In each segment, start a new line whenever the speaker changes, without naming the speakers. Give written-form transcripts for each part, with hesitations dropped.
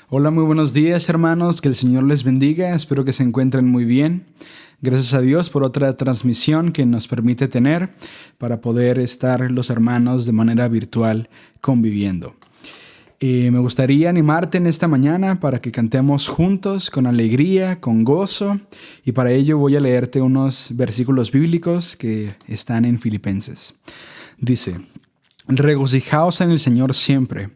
Hola, muy buenos días hermanos, que el Señor les bendiga, espero que se encuentren muy bien. Gracias a Dios por otra transmisión que nos permite tener para poder estar los hermanos de manera virtual conviviendo. Me gustaría animarte en esta mañana para que cantemos juntos con alegría, con gozo, y para ello voy a leerte unos versículos bíblicos que están en Filipenses. Dice: regocijaos en el Señor siempre.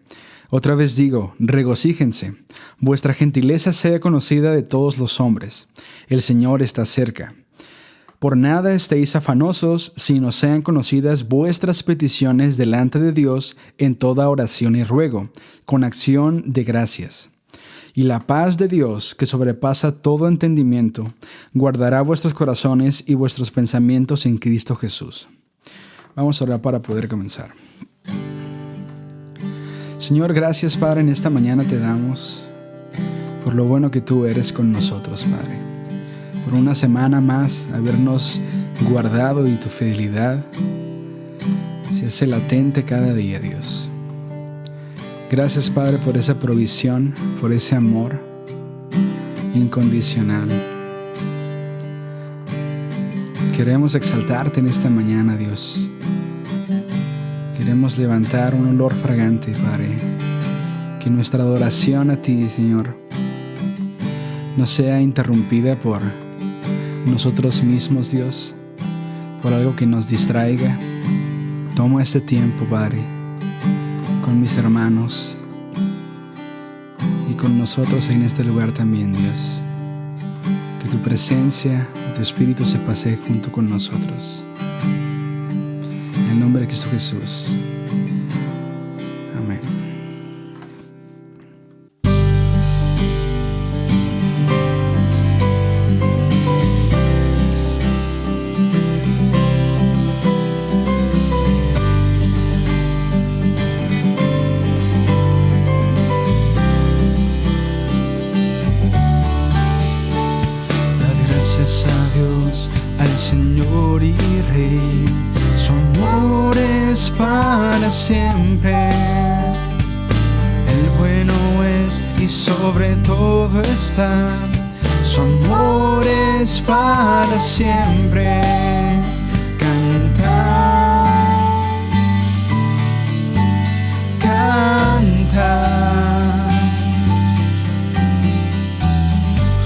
Otra vez digo, regocíjense. Vuestra gentileza sea conocida de todos los hombres. El Señor está cerca. Por nada estéis afanosos, sino sean conocidas vuestras peticiones delante de Dios en toda oración y ruego, con acción de gracias. Y la paz de Dios, que sobrepasa todo entendimiento, guardará vuestros corazones y vuestros pensamientos en Cristo Jesús. Vamos a orar para poder comenzar. Señor, gracias, Padre, en esta mañana te damos por lo bueno que tú eres con nosotros, Padre. Por una semana más habernos guardado y tu fidelidad se hace latente cada día, Dios. Gracias, Padre, por esa provisión, por ese amor incondicional. Queremos exaltarte en esta mañana, Dios. Queremos levantar un olor fragante, Padre. Que nuestra adoración a ti, Señor, no sea interrumpida por nosotros mismos, Dios, por algo que nos distraiga. Toma este tiempo, Padre, con mis hermanos y con nosotros en este lugar también, Dios. Que tu presencia y tu Espíritu se pase junto con nosotros. En el nombre de Cristo Jesús. Amén. Da gracias a Dios, al Señor y Rey. Su amor es para siempre. El bueno es y sobre todo está. Su amor es para siempre. Canta, canta.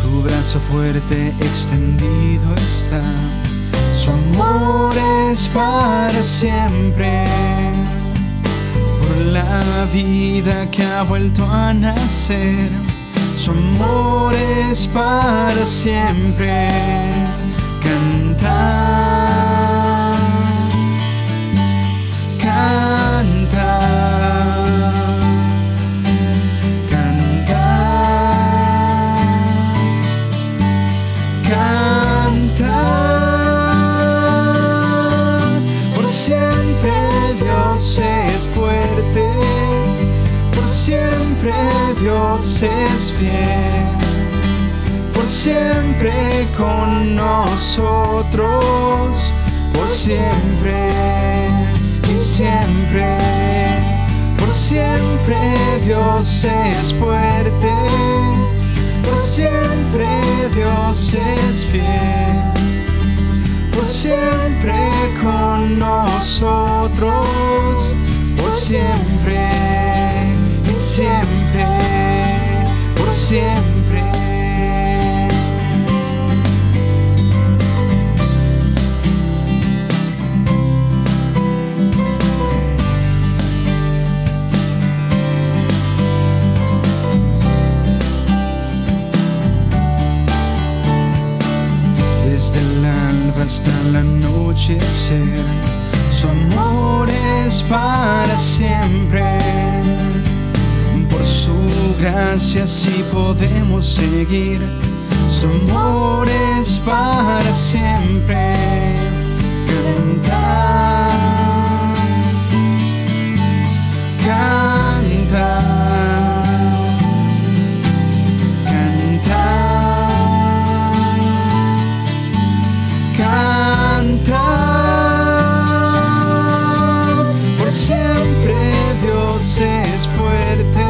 Su brazo fuerte extendido está. Su amor es para siempre. Por la vida que ha vuelto a nacer, su amor es para siempre. Canta, canta, canta, canta. Siempre Dios es fuerte, por siempre Dios es fiel, por siempre con nosotros, por siempre y siempre, por siempre Dios es fuerte, por siempre Dios es fiel. Por siempre con nosotros, por siempre y siempre, por siempre. Desde el alba hasta el anochecer, su amor es para siempre. Por su gracia sí podemos seguir. Su amor es para siempre. Canta, canta, canta, canta. Por siempre Dios es fuerte,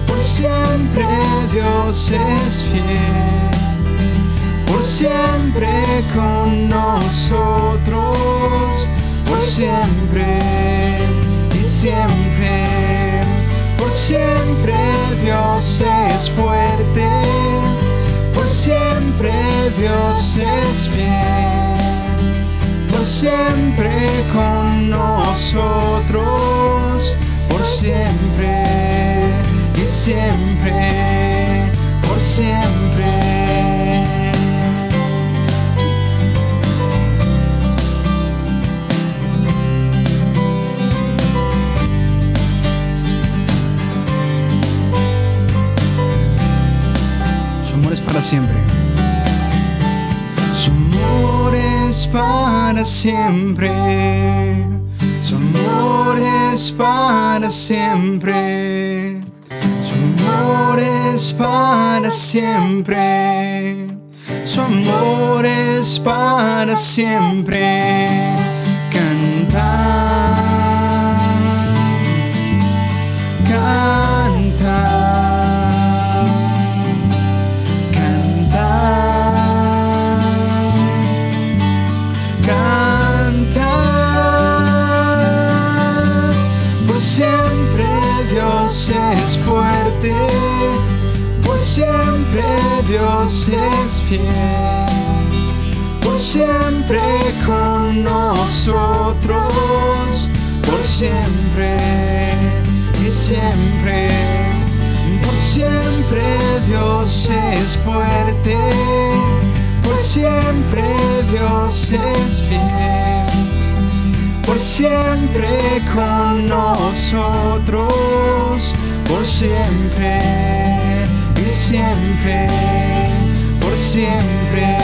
por siempre siempre Dios es fiel, por siempre con nosotros, por siempre y siempre. Por siempre Dios es fuerte, por siempre Dios es fiel, por siempre con nosotros, por siempre y siempre, por siempre. Su amor es para siempre. Su amor es para siempre. Su amor es para siempre. Su amor es para siempre. Su amor es para siempre. Canta, canta. Es fuerte, por siempre Dios es fiel, por siempre con nosotros, por siempre y siempre, por siempre Dios es fuerte, por siempre Dios es fiel, por siempre con nosotros, por siempre y siempre, por siempre.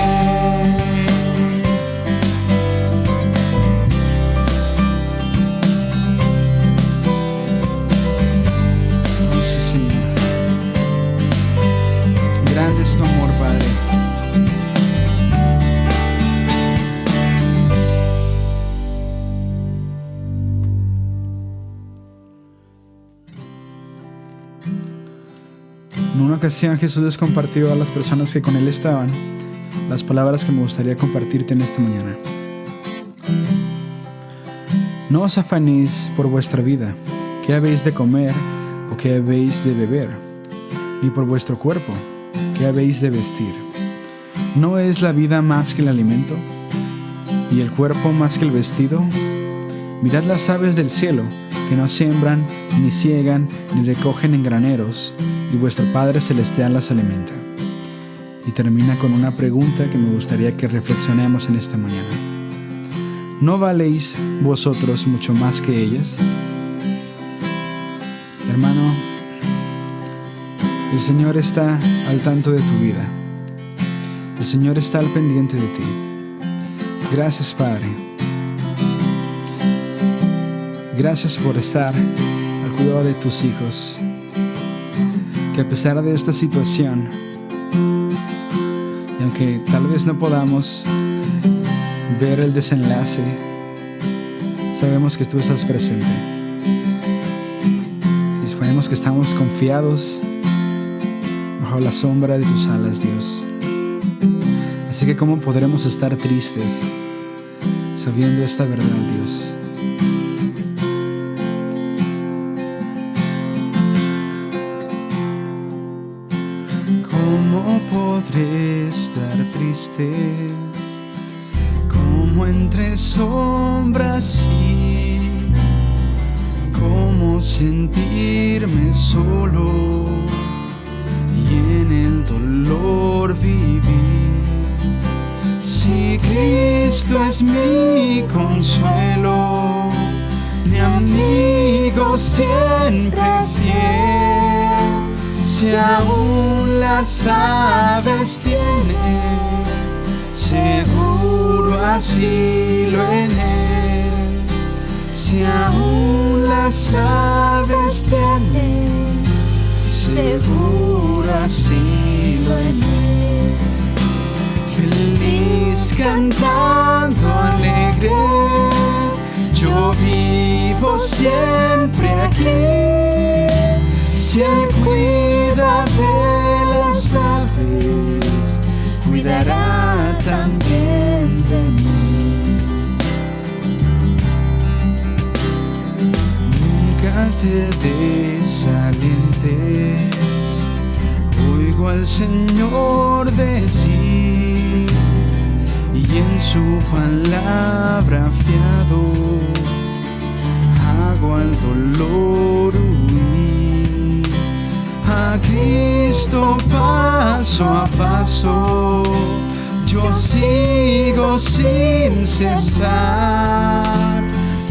Oh, sí, Señor. Grande es tu amor, Padre. En una ocasión Jesús les compartió a las personas que con él estaban las palabras que me gustaría compartirte en esta mañana. No os afanéis por vuestra vida, qué habéis de comer o qué habéis de beber, ni por vuestro cuerpo, qué habéis de vestir. ¿No es la vida más que el alimento, y el cuerpo más que el vestido? Mirad las aves del cielo, que no siembran, ni ciegan, ni recogen en graneros, y vuestro Padre Celestial las alimenta. Y termina con una pregunta que me gustaría que reflexionemos en esta mañana. ¿No valéis vosotros mucho más que ellas? Hermano, el Señor está al tanto de tu vida. El Señor está al pendiente de ti. Gracias, Padre. Gracias por estar al cuidado de tus hijos. Que a pesar de esta situación, y aunque tal vez no podamos ver el desenlace, sabemos que tú estás presente. Y sabemos que estamos confiados bajo la sombra de tus alas, Dios. Así que ¿cómo podremos estar tristes sabiendo esta verdad, Dios? ¿Cómo podré estar triste? ¿Cómo entre sombras y cómo sentirme solo y en el dolor vivir? Si Cristo es mi consuelo, mi amigo siempre fiel, si aún las aves tienen seguro asilo en él, si aún las aves tienen seguro asilo en él. Feliz cantando alegre, yo vivo siempre aquí, si él cuida cuidará también de mí. Nunca te desalientes, oigo al Señor decir, y en su palabra fiado hago al dolor huir. A Cristo paso a paso yo sigo sin cesar,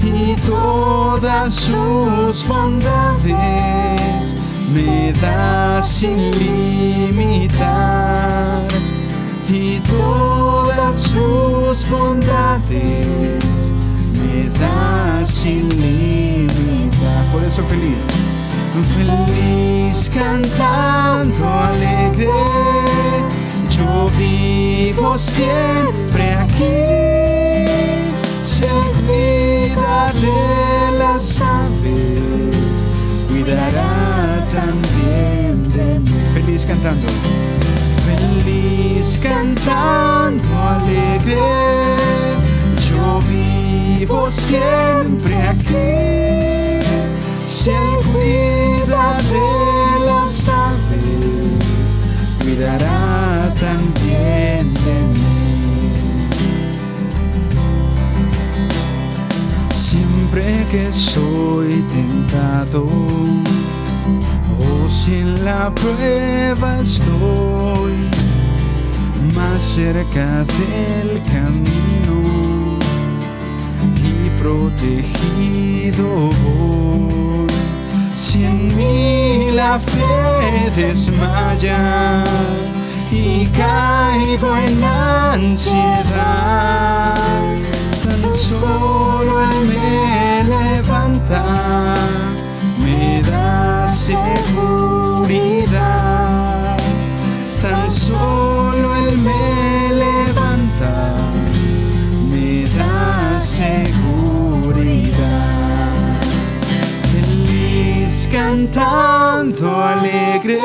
y todas sus bondades me da sin limitar, y todas sus bondades me da sin limitar. Por eso feliz, feliz cantando alegre, yo vivo siempre aquí. Si Él cuida de las aves, cuidará también de mí. Feliz cantando, feliz cantando alegre, yo vivo siempre aquí. Si Él cuida de las aves, cuidará también de mí. Siempre que soy tentado, o si en la prueba estoy, más cerca del camino y protegido voy. Si en mí la fe desmaya y caigo en ansiedad, tan solo Él me levanta, me da seguridad. Tan solo Él me levanta, me da seguridad. Feliz cantando alegre,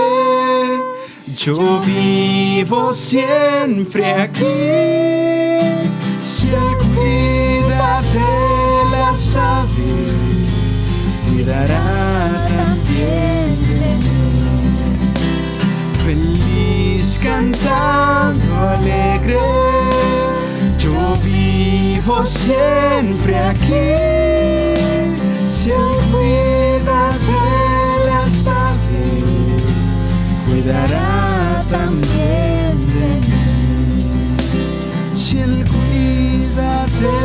yo vivo siempre aquí. Si Él cuida de las aves, cuidará también de mí. Feliz cantando alegre, yo vivo siempre aquí. Si Él cuida de las aves, cuidará también de mí. Si Él cuida de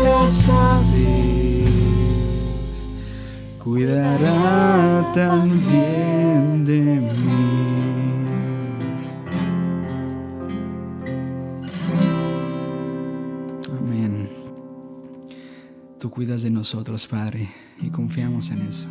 las aves, cuidará también de mí. Amén. Tú cuidas de nosotros, Padre, y confiamos en eso.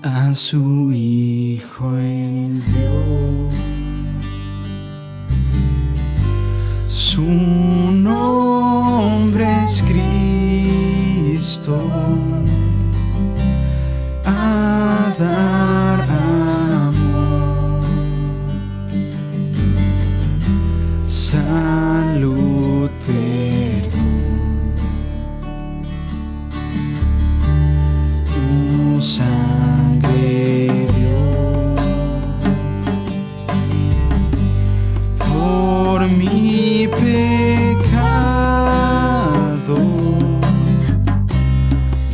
A su Hijo envió, su nombre es Cristo, a dar amor, salud, perdón. Su sangre dio por mi pecado,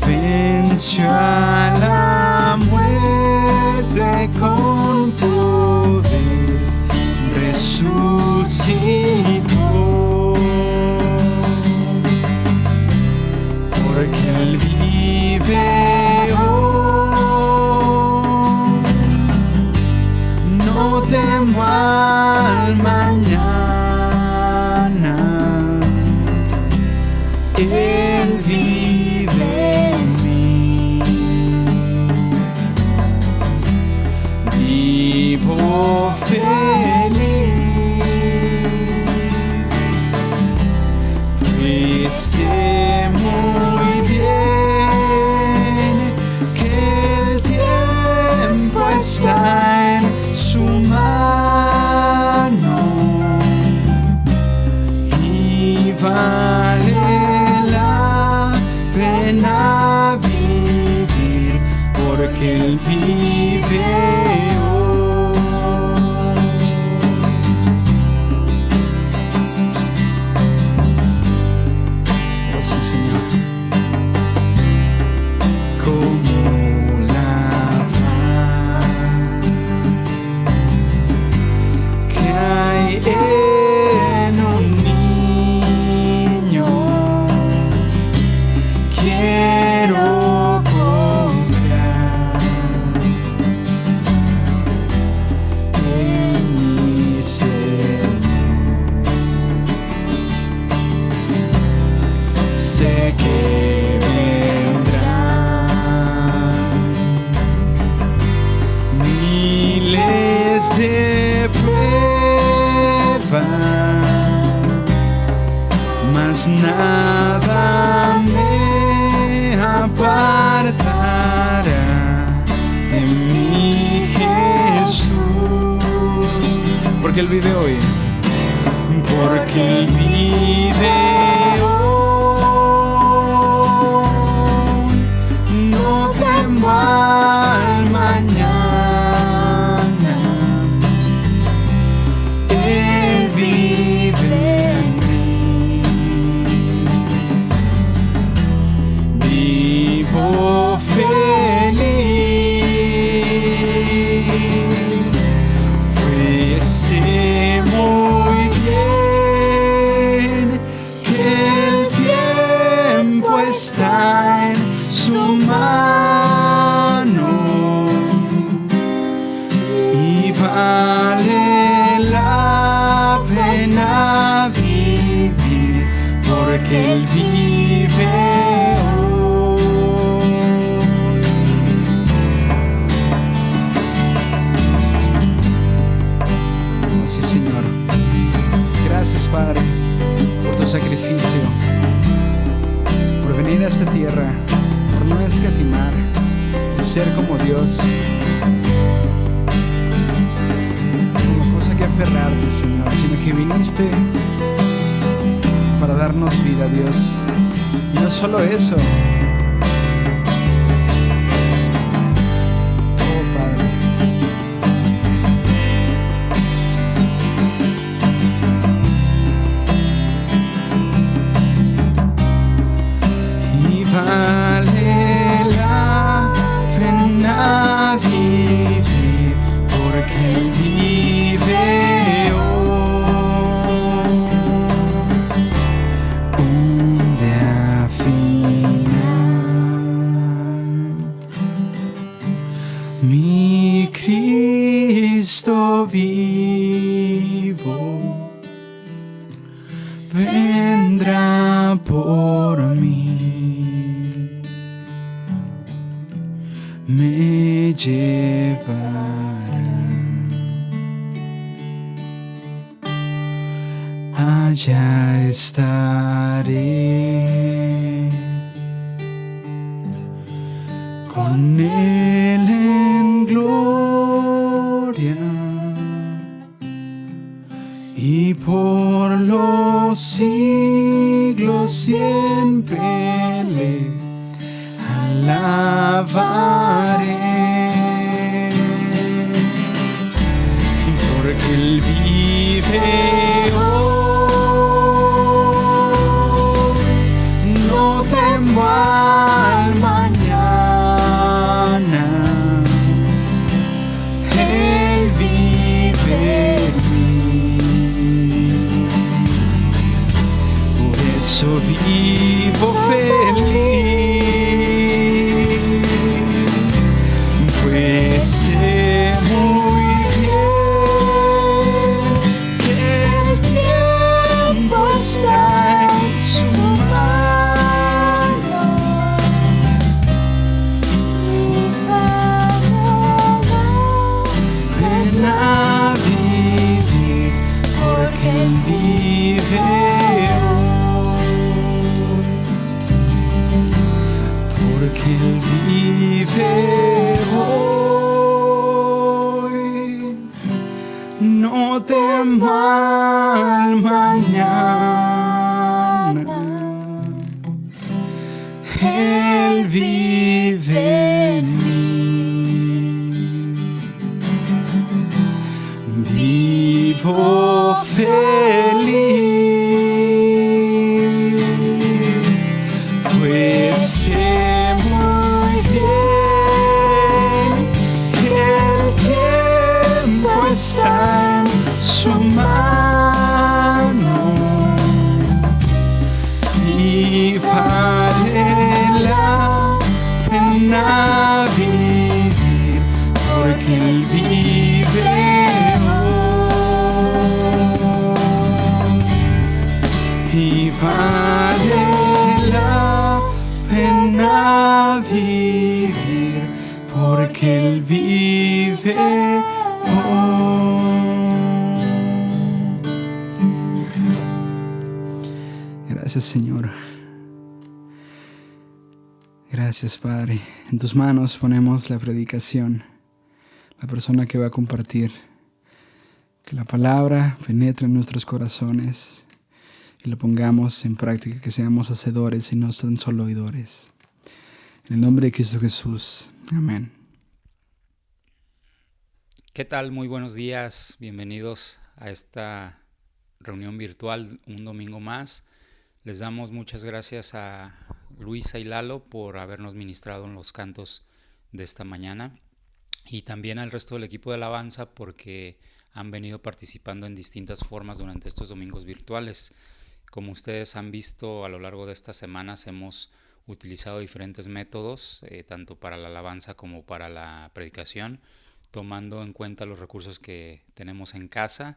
venció a la muerte con poder, resucitó, porque Él vive. No temo al mañana, Él vive en mí. porque Él vive hoy. Oh, sí, Señor. Como la paz que hay en un niño, quiero confiar en mi Señor. Sé que miles de pruebas, mas nada me apartará de mi Jesús, porque Él vive hoy, porque Él vive hoy. No temo al mañana. Sé muy bien que el tiempo está en su mano y vale la pena vivir porque Él vive hoy. Sí, Señor. Gracias, Padre, por tu sacrificio, por venir a esta tierra, por no escatimar y ser como Dios. Como cosa que aferrarte, Señor, sino que viniste para darnos vida, Dios. Y no solo eso. Vale la pena vivir porque Él vive hoy. Un día final, mi Cristo vivo vendrá por mí. Me llevará allá estaré con Él en gloria y por los siglos siempre le alabaré, porque Él vive hoy. No temo al mañana, Él vive en mí. Por eso vivo feliz, pues sé muy bien que el tiempo está en su mano y ven a vivir porque Él vive hoy, porque Él vive hoy. No temo al mañana, Él vive en mí. vivo feliz, pues sé muy bien que el tiempo está en su mano y vale la pena vivir porque Él vive hoy. Y vale la pena vivir porque Él vive hoy. Gracias, Señor. Gracias, Padre. En tus manos ponemos la predicación, la persona que va a compartir. Que la palabra penetre en nuestros corazones y lo pongamos en práctica, que seamos hacedores y no tan solo oidores. En el nombre de Cristo Jesús. Amén.
¿Qué tal? Muy buenos días. Bienvenidos a esta reunión virtual, un domingo más. Les damos muchas gracias a Luisa y Lalo por habernos ministrado en los cantos de esta mañana y también al resto del equipo de alabanza porque han venido participando en distintas formas durante estos domingos virtuales. Como ustedes han visto a lo largo de estas semanas hemos utilizado diferentes métodos, tanto para la alabanza como para la predicación, tomando en cuenta los recursos que tenemos en casa,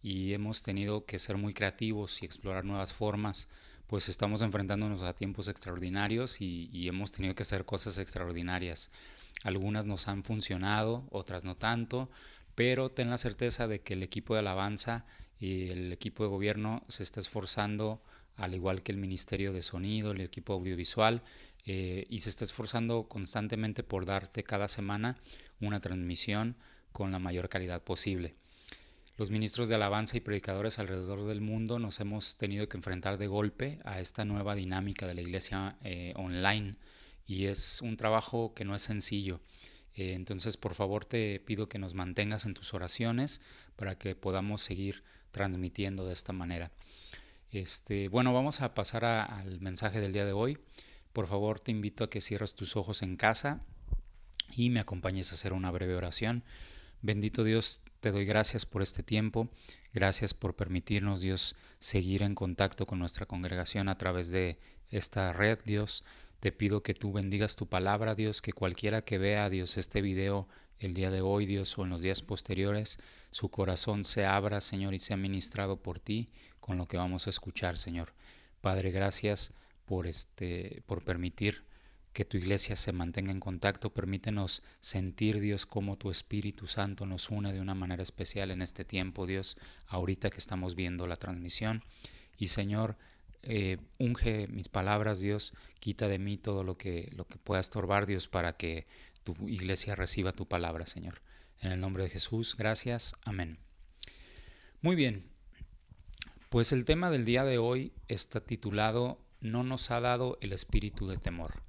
y hemos tenido que ser muy creativos y explorar nuevas formas, pues estamos enfrentándonos a tiempos extraordinarios y hemos tenido que hacer cosas extraordinarias. Algunas nos han funcionado, otras no tanto, pero ten la certeza de que el equipo de alabanza y el equipo de gobierno se está esforzando, al igual que el Ministerio de Sonido, el equipo audiovisual, y se está esforzando constantemente por darte cada semana una transmisión con la mayor calidad posible. Los ministros de alabanza y predicadores alrededor del mundo nos hemos tenido que enfrentar de golpe a esta nueva dinámica de la iglesia online, y es un trabajo que no es sencillo. Entonces, por favor, te pido que nos mantengas en tus oraciones para que podamos seguir transmitiendo de esta manera. Bueno, vamos a pasar al mensaje del día de hoy. Por favor, te invito a que cierres tus ojos en casa y me acompañes a hacer una breve oración. Bendito Dios, te doy gracias por este tiempo. Gracias por permitirnos, Dios, seguir en contacto con nuestra congregación a través de esta red, Dios. Te pido que tú bendigas tu palabra, Dios, que cualquiera que vea, Dios, este video el día de hoy, Dios, o en los días posteriores, su corazón se abra, Señor, y sea ministrado por ti con lo que vamos a escuchar, Señor. Padre, gracias por permitir que tu iglesia se mantenga en contacto. Permítenos sentir, Dios, cómo tu Espíritu Santo nos une de una manera especial en este tiempo, Dios, ahorita que estamos viendo la transmisión. Y Señor, unge mis palabras, Dios, quita de mí todo lo que pueda estorbar, Dios, para que tu iglesia reciba tu palabra, Señor. En el nombre de Jesús, gracias, amén. Muy bien, pues el tema del día de hoy está titulado No nos ha dado el espíritu de temor,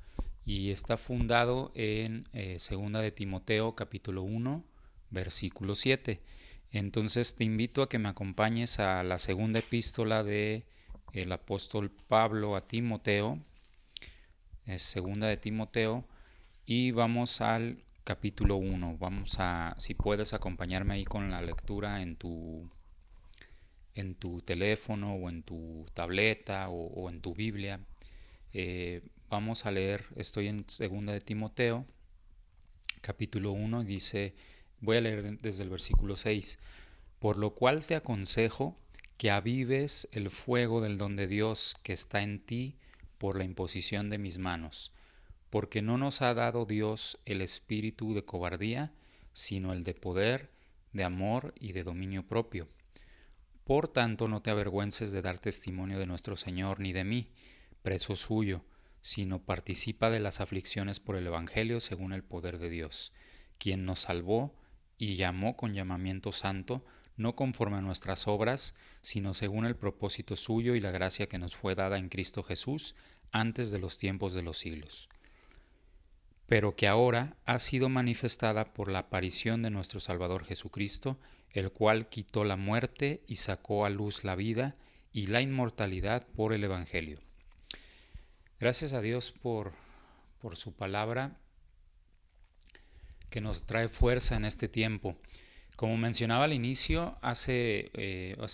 y está fundado en 2 de Timoteo capítulo 1, versículo 7. Entonces te invito a que me acompañes a la segunda epístola de el apóstol Pablo a Timoteo, es 2 de Timoteo, y vamos al capítulo 1. Si puedes acompañarme ahí con la lectura en tu teléfono o en tu tableta o en tu Biblia. Vamos a leer, estoy en 2 de Timoteo, capítulo 1, dice, voy a leer desde el versículo 6. Por lo cual te aconsejo que avives el fuego del don de Dios que está en ti por la imposición de mis manos, porque no nos ha dado Dios el espíritu de cobardía, sino el de poder, de amor y de dominio propio. Por tanto, no te avergüences de dar testimonio de nuestro Señor ni de mí, preso suyo, sino participa de las aflicciones por el Evangelio según el poder de Dios, quien nos salvó y llamó con llamamiento santo, no conforme a nuestras obras, sino según el propósito suyo y la gracia que nos fue dada en Cristo Jesús antes de los tiempos de los siglos, pero que ahora ha sido manifestada por la aparición de nuestro Salvador Jesucristo, el cual quitó la muerte y sacó a luz la vida y la inmortalidad por el Evangelio. Gracias a Dios por su palabra que nos trae fuerza en este tiempo. Como mencionaba al inicio, hace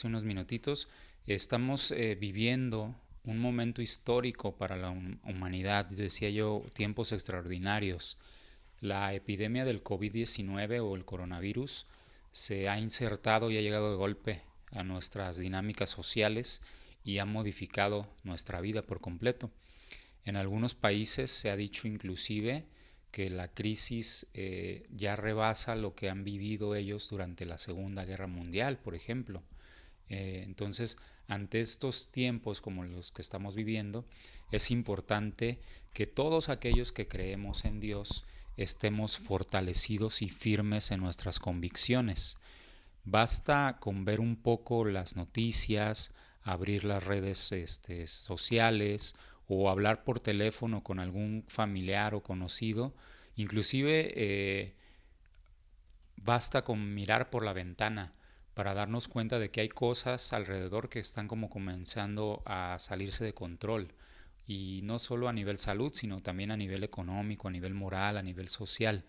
unos minutitos, estamos viviendo un momento histórico para la humanidad, decía yo, tiempos extraordinarios. La epidemia del COVID-19 o el coronavirus se ha insertado y ha llegado de golpe a nuestras dinámicas sociales y ha modificado nuestra vida por completo. En algunos países se ha dicho inclusive que la crisis ya rebasa lo que han vivido ellos durante la Segunda Guerra Mundial, por ejemplo. Entonces, ante estos tiempos como los que estamos viviendo, es importante que todos aquellos que creemos en Dios estemos fortalecidos y firmes en nuestras convicciones. Basta con ver un poco las noticias, abrir las redes sociales o hablar por teléfono con algún familiar o conocido. Inclusive basta con mirar por la ventana para darnos cuenta de que hay cosas alrededor que están como comenzando a salirse de control. Y no solo a nivel salud, sino también a nivel económico, a nivel moral, a nivel social.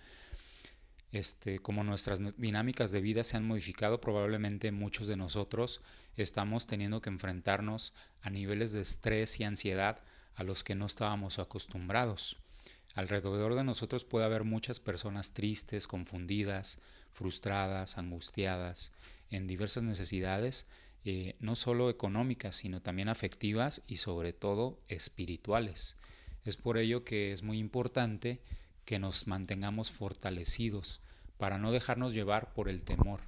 Como nuestras dinámicas de vida se han modificado, probablemente muchos de nosotros estamos teniendo que enfrentarnos a niveles de estrés y ansiedad a los que no estábamos acostumbrados. Alrededor de nosotros puede haber muchas personas tristes, confundidas, frustradas, angustiadas, en diversas necesidades, no solo económicas, sino también afectivas y sobre todo espirituales. Es por ello que es muy importante que nos mantengamos fortalecidos para no dejarnos llevar por el temor.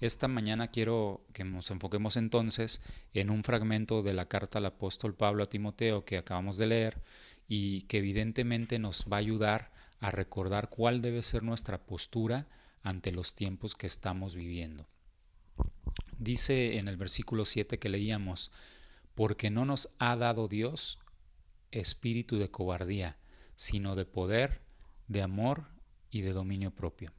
Esta mañana quiero que nos enfoquemos entonces en un fragmento de la carta al apóstol Pablo a Timoteo que acabamos de leer y que evidentemente nos va a ayudar a recordar cuál debe ser nuestra postura ante los tiempos que estamos viviendo. Dice en el versículo 7 que leíamos: porque no nos ha dado Dios espíritu de cobardía, sino de poder, de amor y de dominio propio.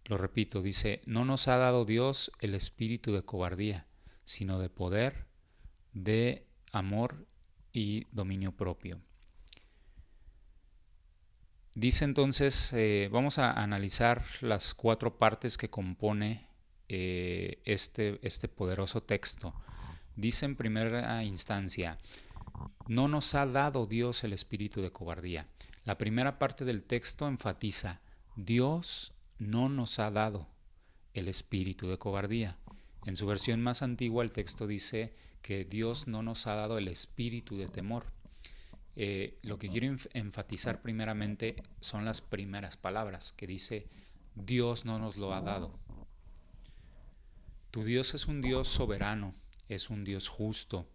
Lo repito, dice, no nos ha dado Dios el espíritu de cobardía, sino de poder, de amor y dominio propio. Dice entonces, vamos a analizar las 4 partes que compone este poderoso texto. Dice en primera instancia, no nos ha dado Dios el espíritu de cobardía. La primera parte del texto enfatiza, Dios no nos ha dado el espíritu de cobardía. En su versión más antigua el texto dice que Dios no nos ha dado el espíritu de temor. Lo que quiero enfatizar primeramente son las primeras palabras, que dice, Dios no nos lo ha dado. Tu Dios es un Dios soberano, es un Dios justo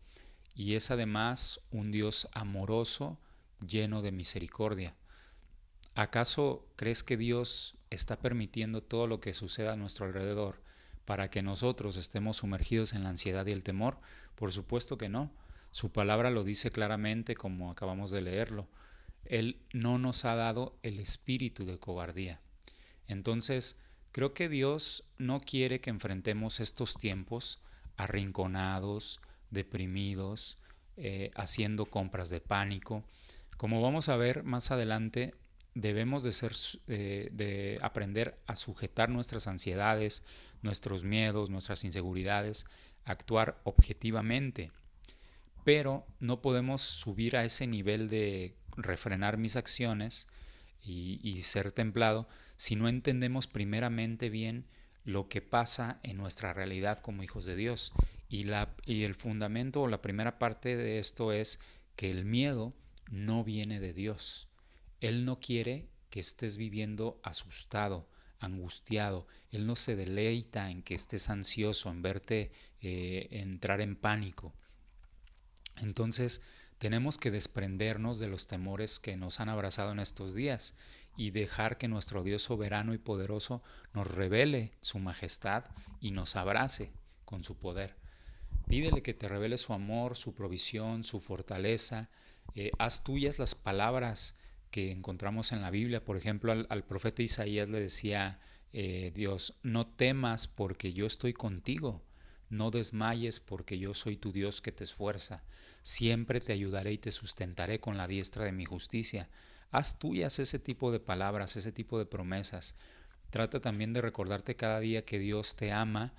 y es además un Dios amoroso, lleno de misericordia. ¿Acaso crees que Dios está permitiendo todo lo que suceda a nuestro alrededor para que nosotros estemos sumergidos en la ansiedad y el temor? Por supuesto que no. Su palabra lo dice claramente, como acabamos de leerlo. Él no nos ha dado el espíritu de cobardía. Entonces, creo que Dios no quiere que enfrentemos estos tiempos arrinconados, deprimidos, haciendo compras de pánico. Como vamos a ver más adelante, debemos de aprender a sujetar nuestras ansiedades, nuestros miedos, nuestras inseguridades, actuar objetivamente. Pero no podemos subir a ese nivel de refrenar mis acciones y ser templado si no entendemos primeramente bien lo que pasa en nuestra realidad como hijos de Dios. Y el fundamento o la primera parte de esto es que el miedo no viene de Dios. Él no quiere que estés viviendo asustado, angustiado. Él no se deleita en que estés ansioso, en verte entrar en pánico. Entonces, tenemos que desprendernos de los temores que nos han abrazado en estos días y dejar que nuestro Dios soberano y poderoso nos revele su majestad y nos abrace con su poder. Pídele que te revele su amor, su provisión, su fortaleza. Haz tuyas las palabras que encontramos en la Biblia. Por ejemplo, al profeta Isaías le decía Dios, no temas porque yo estoy contigo, no desmayes porque yo soy tu Dios que te esfuerza, siempre te ayudaré y te sustentaré con la diestra de mi justicia. Haz tuyas ese tipo de palabras, ese tipo de promesas. Trata también de recordarte cada día que Dios te ama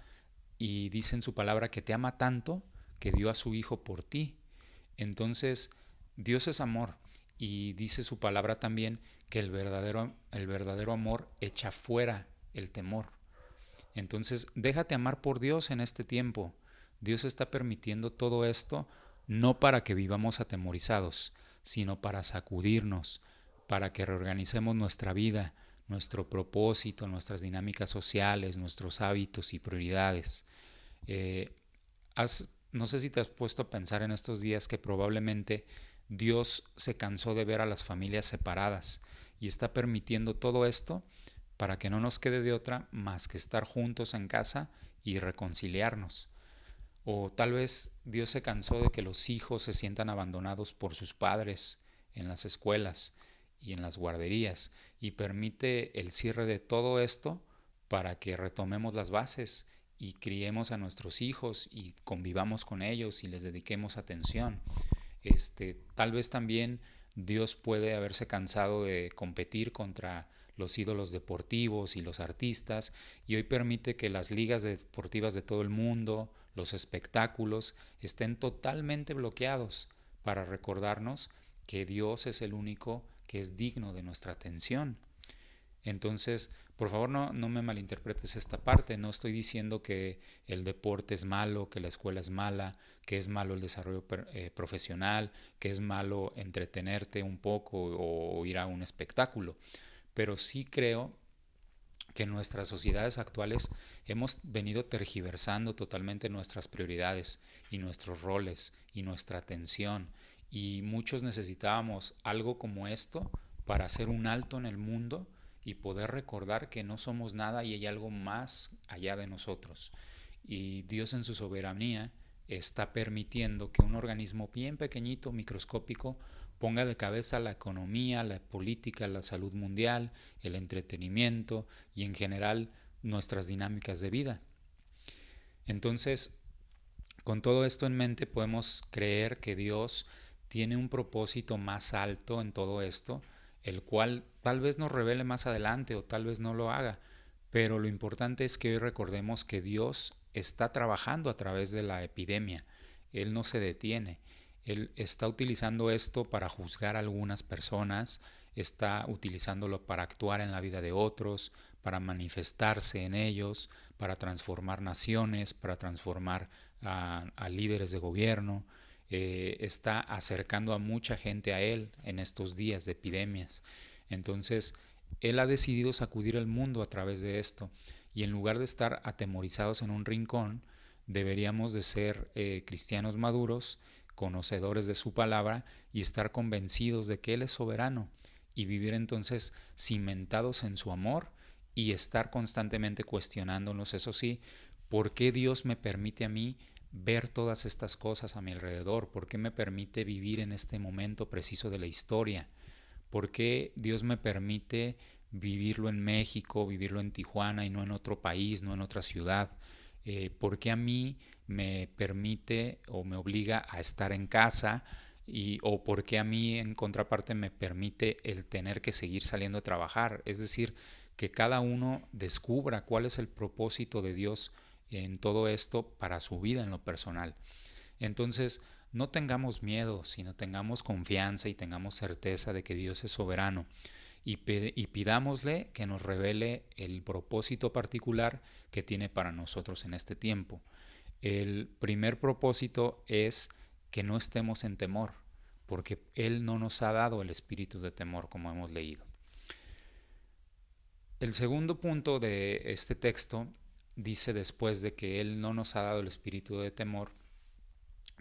y dice en su palabra que te ama tanto que dio a su Hijo por ti. Entonces, Dios es amor y dice su palabra también que el verdadero amor echa fuera el temor. Entonces, déjate amar por Dios en este tiempo. Dios está permitiendo todo esto no para que vivamos atemorizados, sino para sacudirnos, para que reorganicemos nuestra vida, nuestro propósito, nuestras dinámicas sociales, nuestros hábitos y prioridades. Eh, no sé si te has puesto a pensar en estos días que probablemente Dios se cansó de ver a las familias separadas y está permitiendo todo esto para que no nos quede de otra más que estar juntos en casa y reconciliarnos. O tal vez Dios se cansó de que los hijos se sientan abandonados por sus padres en las escuelas y en las guarderías y permite el cierre de todo esto para que retomemos las bases y criemos a nuestros hijos y convivamos con ellos y les dediquemos atención. Tal vez también Dios puede haberse cansado de competir contra los ídolos deportivos y los artistas y hoy permite que las ligas deportivas de todo el mundo, los espectáculos, estén totalmente bloqueados para recordarnos que Dios es el único que es digno de nuestra atención. Entonces, por favor, no me malinterpretes esta parte. No estoy diciendo que el deporte es malo, que la escuela es mala, que es malo el desarrollo profesional, que es malo entretenerte un poco o ir a un espectáculo. Pero sí creo que en nuestras sociedades actuales hemos venido tergiversando totalmente nuestras prioridades y nuestros roles y nuestra atención. Y muchos necesitábamos algo como esto para hacer un alto en el mundo y poder recordar que no somos nada y hay algo más allá de nosotros. Y Dios en su soberanía está permitiendo que un organismo bien pequeñito, microscópico, ponga de cabeza la economía, la política, la salud mundial, el entretenimiento y en general nuestras dinámicas de vida. Entonces, con todo esto en mente podemos creer que Dios tiene un propósito más alto en todo esto, el cual tal vez nos revele más adelante o tal vez no lo haga, pero lo importante es que hoy recordemos que Dios está trabajando a través de la epidemia. Él no se detiene. Él está utilizando esto para juzgar a algunas personas, está utilizándolo para actuar en la vida de otros, para manifestarse en ellos, para transformar naciones, para transformar a líderes de gobierno. Está acercando a mucha gente a Él en estos días de epidemias. Entonces, Él ha decidido sacudir el mundo a través de esto. Y en lugar de estar atemorizados en un rincón, deberíamos de ser cristianos maduros, conocedores de su palabra y estar convencidos de que Él es soberano y vivir entonces cimentados en su amor y estar constantemente cuestionándonos, eso sí, ¿por qué Dios me permite a mí ver todas estas cosas a mi alrededor? ¿Por qué me permite vivir en este momento preciso de la historia? ¿Por qué Dios me permite vivirlo en México, vivirlo en Tijuana y no en otro país, no en otra ciudad? ¿Por qué a mí me permite o me obliga a estar en casa? O por qué a mí en contraparte me permite el tener que seguir saliendo a trabajar. Es decir, que cada uno descubra cuál es el propósito de Dios en todo esto para su vida en lo personal. Entonces, no tengamos miedo, sino tengamos confianza y tengamos certeza de que Dios es soberano y pidámosle que nos revele el propósito particular que tiene para nosotros en este tiempo. El primer propósito es que no estemos en temor, porque Él no nos ha dado el espíritu de temor, como hemos leído. El segundo punto de este texto dice, después de que Él no nos ha dado el espíritu de temor,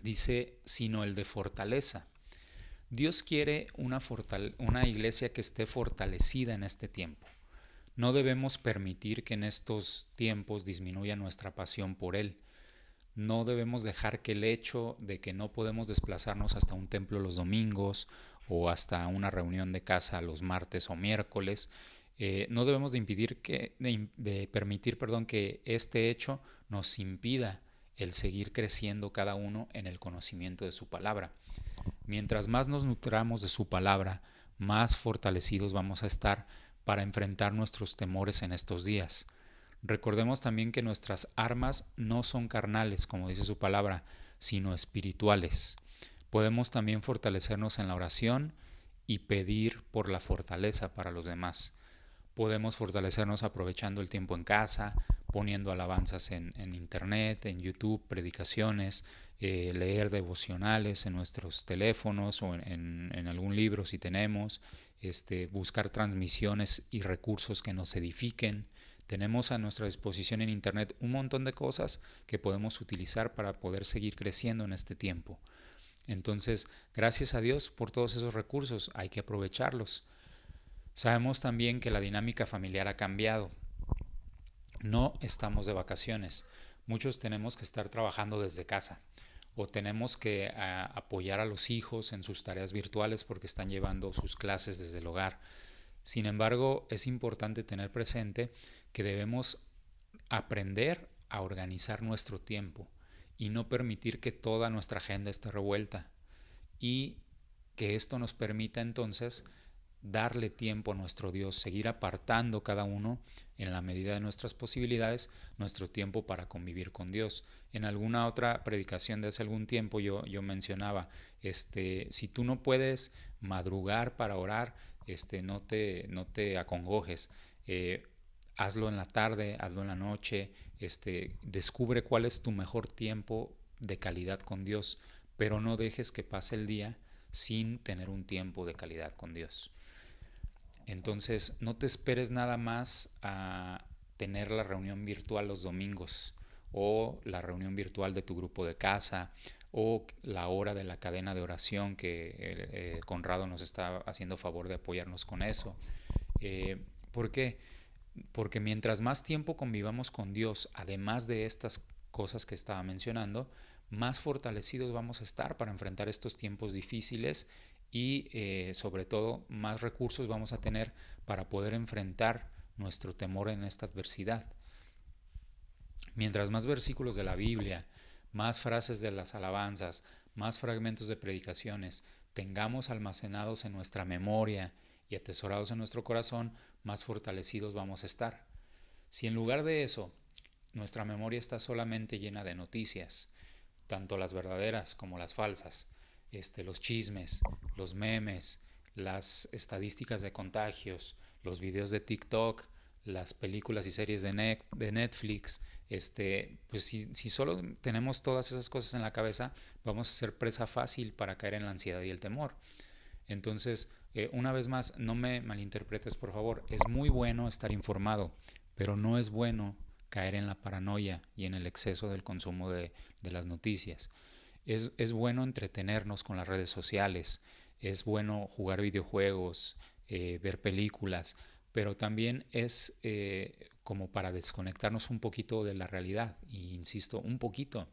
dice, sino el de fortaleza. Dios quiere una iglesia que esté fortalecida en este tiempo. No debemos permitir que en estos tiempos disminuya nuestra pasión por Él. No debemos dejar que el hecho de que no podemos desplazarnos hasta un templo los domingos o hasta una reunión de casa los martes o miércoles No debemos de permitir, que este hecho nos impida el seguir creciendo cada uno en el conocimiento de su palabra. Mientras más nos nutramos de su palabra, más fortalecidos vamos a estar para enfrentar nuestros temores en estos días. Recordemos también que nuestras armas no son carnales, como dice su palabra, sino espirituales. Podemos también fortalecernos en la oración y pedir por la fortaleza para los demás. Podemos fortalecernos aprovechando el tiempo en casa, poniendo alabanzas en internet, en YouTube, predicaciones, leer devocionales en nuestros teléfonos o en algún libro si tenemos, buscar transmisiones y recursos que nos edifiquen. Tenemos a nuestra disposición en internet un montón de cosas que podemos utilizar para poder seguir creciendo en este tiempo. Entonces, gracias a Dios por todos esos recursos, hay que aprovecharlos. Sabemos también que la dinámica familiar ha cambiado. No estamos de vacaciones. Muchos tenemos que estar trabajando desde casa o tenemos que apoyar a los hijos en sus tareas virtuales porque están llevando sus clases desde el hogar. Sin embargo, es importante tener presente que debemos aprender a organizar nuestro tiempo y no permitir que toda nuestra agenda esté revuelta, y que esto nos permita entonces darle tiempo a nuestro Dios, seguir apartando cada uno en la medida de nuestras posibilidades nuestro tiempo para convivir con Dios. En alguna otra predicación de hace algún tiempo yo mencionaba, si tú no puedes madrugar para orar, no te acongojes, hazlo en la tarde, hazlo en la noche, descubre cuál es tu mejor tiempo de calidad con Dios, pero no dejes que pase el día sin tener un tiempo de calidad con Dios. Entonces, no te esperes nada más a tener la reunión virtual los domingos o la reunión virtual de tu grupo de casa o la hora de la cadena de oración que Conrado nos está haciendo favor de apoyarnos con eso. ¿Por qué? Porque mientras más tiempo convivamos con Dios, además de estas cosas que estaba mencionando, más fortalecidos vamos a estar para enfrentar estos tiempos difíciles y sobre todo más recursos vamos a tener para poder enfrentar nuestro temor en esta adversidad. Mientras más versículos de la Biblia, más frases de las alabanzas, más fragmentos de predicaciones tengamos almacenados en nuestra memoria y atesorados en nuestro corazón, más fortalecidos vamos a estar. Si en lugar de eso nuestra memoria está solamente llena de noticias, tanto las verdaderas como las falsas, los chismes, los memes, las estadísticas de contagios, los videos de TikTok, las películas y series de Netflix, pues si solo tenemos todas esas cosas en la cabeza, vamos a ser presa fácil para caer en la ansiedad y el temor. Entonces, una vez más, no me malinterpretes, por favor. Es muy bueno estar informado, pero no es bueno caer en la paranoia y en el exceso del consumo de las noticias. Es bueno entretenernos con las redes sociales, es bueno jugar videojuegos, ver películas, pero también es como para desconectarnos un poquito de la realidad, y insisto, un poquito.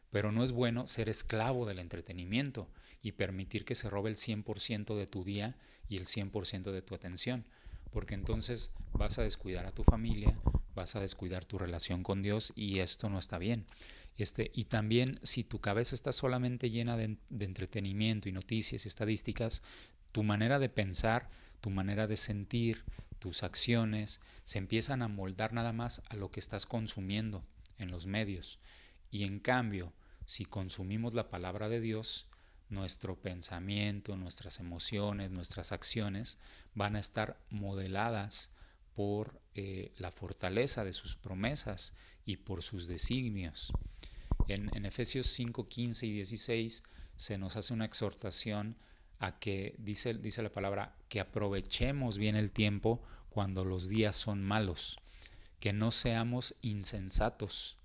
Pero no es bueno ser esclavo del entretenimiento y permitir que se robe el 100% de tu día y el 100% de tu atención, porque entonces vas a descuidar a tu familia, vas a descuidar tu relación con Dios, y esto no está bien. Y también, si tu cabeza está solamente llena de entretenimiento y noticias y estadísticas, tu manera de pensar, tu manera de sentir, tus acciones se empiezan a moldar nada más a lo que estás consumiendo en los medios. Y en cambio, si consumimos la palabra de Dios, nuestro pensamiento, nuestras emociones, nuestras acciones van a estar modeladas por la fortaleza de sus promesas y por sus designios. En Efesios 5, 15 y 16 se nos hace una exhortación a que, dice la palabra, que aprovechemos bien el tiempo cuando los días son malos, que no seamos insensatos,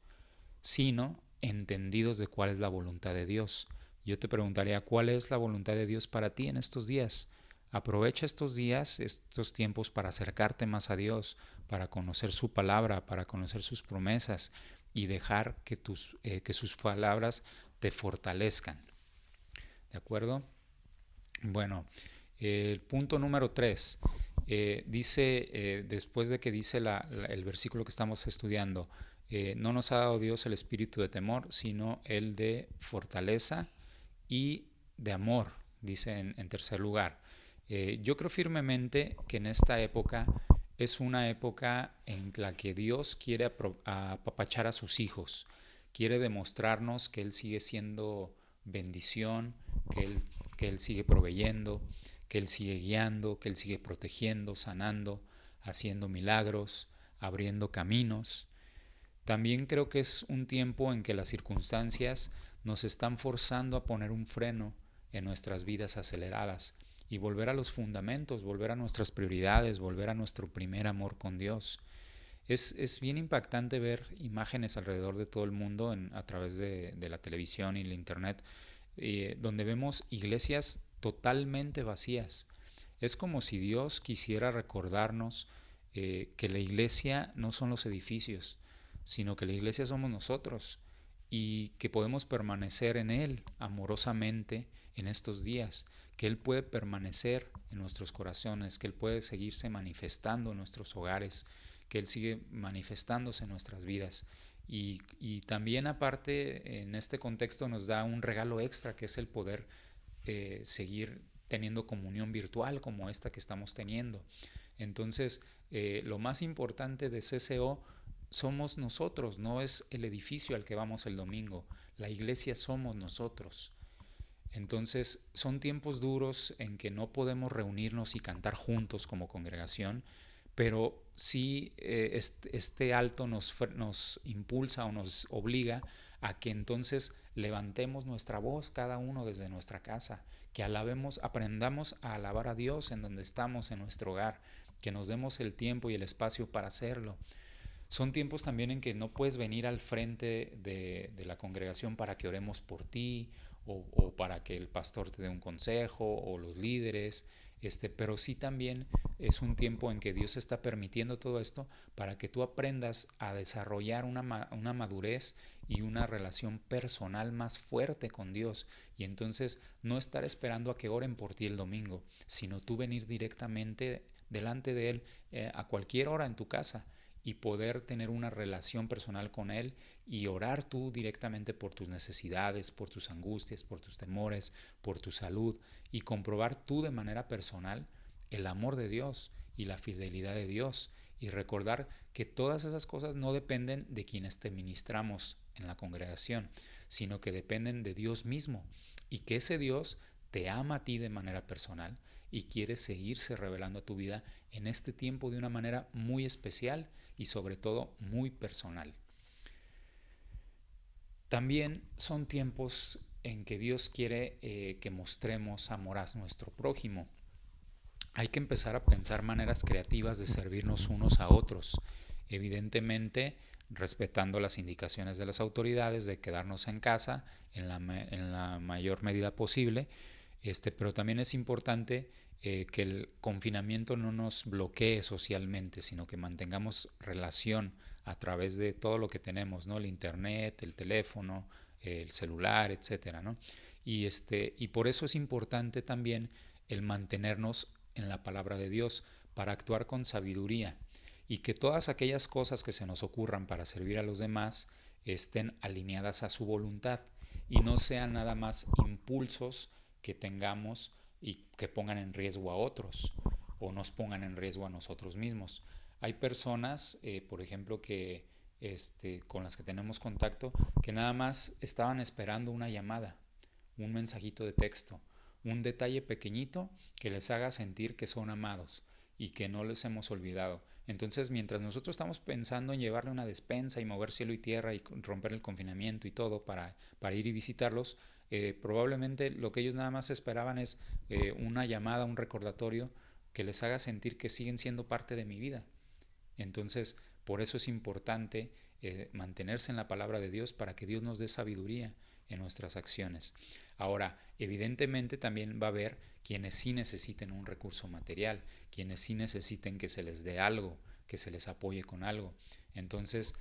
sino entendidos de cuál es la voluntad de Dios. Yo te preguntaría, ¿cuál es la voluntad de Dios para ti en estos días? Aprovecha estos días, estos tiempos, para acercarte más a Dios, para conocer su palabra, para conocer sus promesas y dejar que sus palabras te fortalezcan. ¿De acuerdo? Bueno, el punto número 3, Después de que dice el versículo que estamos estudiando, no nos ha dado Dios el espíritu de temor, sino el de fortaleza y de amor, dice en tercer lugar. Yo creo firmemente que en esta época es una época en la que Dios quiere apapachar a sus hijos, quiere demostrarnos que Él sigue siendo bendición, que Él sigue proveyendo, que Él sigue guiando, que Él sigue protegiendo, sanando, haciendo milagros, abriendo caminos. También creo que es un tiempo en que las circunstancias nos están forzando a poner un freno en nuestras vidas aceleradas y volver a los fundamentos, volver a nuestras prioridades, volver a nuestro primer amor con Dios. Es bien impactante ver imágenes alrededor de todo el mundo a través de la televisión y la internet, donde vemos iglesias totalmente vacías. Es como si Dios quisiera recordarnos que la iglesia no son los edificios, sino que la iglesia somos nosotros y que podemos permanecer en Él amorosamente en estos días, que Él puede permanecer en nuestros corazones, que Él puede seguirse manifestando en nuestros hogares, que Él sigue manifestándose en nuestras vidas. Y también aparte en este contexto nos da un regalo extra, que es el poder seguir teniendo comunión virtual como esta que estamos teniendo. Entonces, lo más importante de CCO somos nosotros, no es el edificio al que vamos el domingo. La iglesia somos nosotros. Entonces, son tiempos duros en que no podemos reunirnos y cantar juntos como congregación, pero sí este alto nos impulsa o nos obliga a que entonces levantemos nuestra voz cada uno desde nuestra casa, que aprendamos a alabar a Dios en donde estamos, en nuestro hogar, que nos demos el tiempo y el espacio para hacerlo. Son tiempos también en que no puedes venir al frente de la congregación para que oremos por ti o para que el pastor te dé un consejo o los líderes, pero sí también es un tiempo en que Dios está permitiendo todo esto para que tú aprendas a desarrollar una madurez y una relación personal más fuerte con Dios, y entonces no estar esperando a que oren por ti el domingo, sino tú venir directamente delante de Él a cualquier hora en tu casa y poder tener una relación personal con Él y orar tú directamente por tus necesidades, por tus angustias, por tus temores, por tu salud, y comprobar tú de manera personal el amor de Dios y la fidelidad de Dios, y recordar que todas esas cosas no dependen de quienes te ministramos en la congregación, sino que dependen de Dios mismo, y que ese Dios te ama a ti de manera personal y quiere seguirse revelando a tu vida en este tiempo de una manera muy especial y sobre todo muy personal. También son tiempos en que Dios quiere que mostremos amor a nuestro prójimo. Hay que empezar a pensar maneras creativas de servirnos unos a otros, evidentemente respetando las indicaciones de las autoridades de quedarnos en casa en la mayor medida posible, pero también es importante que el confinamiento no nos bloquee socialmente, sino que mantengamos relación a través de todo lo que tenemos, ¿no? El internet, el teléfono, el celular, etcétera, ¿no? Y por eso es importante también el mantenernos en la palabra de Dios para actuar con sabiduría, y que todas aquellas cosas que se nos ocurran para servir a los demás estén alineadas a su voluntad y no sean nada más impulsos que tengamos y que pongan en riesgo a otros o nos pongan en riesgo a nosotros mismos. Hay personas, por ejemplo, que con las que tenemos contacto, que nada más estaban esperando una llamada, un mensajito de texto, un detalle pequeñito que les haga sentir que son amados y que no les hemos olvidado. Entonces, mientras nosotros estamos pensando en llevarle una despensa y mover cielo y tierra y romper el confinamiento y todo para ir y visitarlos, probablemente lo que ellos nada más esperaban es una llamada, un recordatorio que les haga sentir que siguen siendo parte de mi vida. Entonces, por eso es importante mantenerse en la palabra de Dios para que Dios nos dé sabiduría en nuestras acciones. Ahora, evidentemente también va a haber quienes sí necesiten un recurso material, quienes sí necesiten que se les dé algo, que se les apoye con algo. Entonces,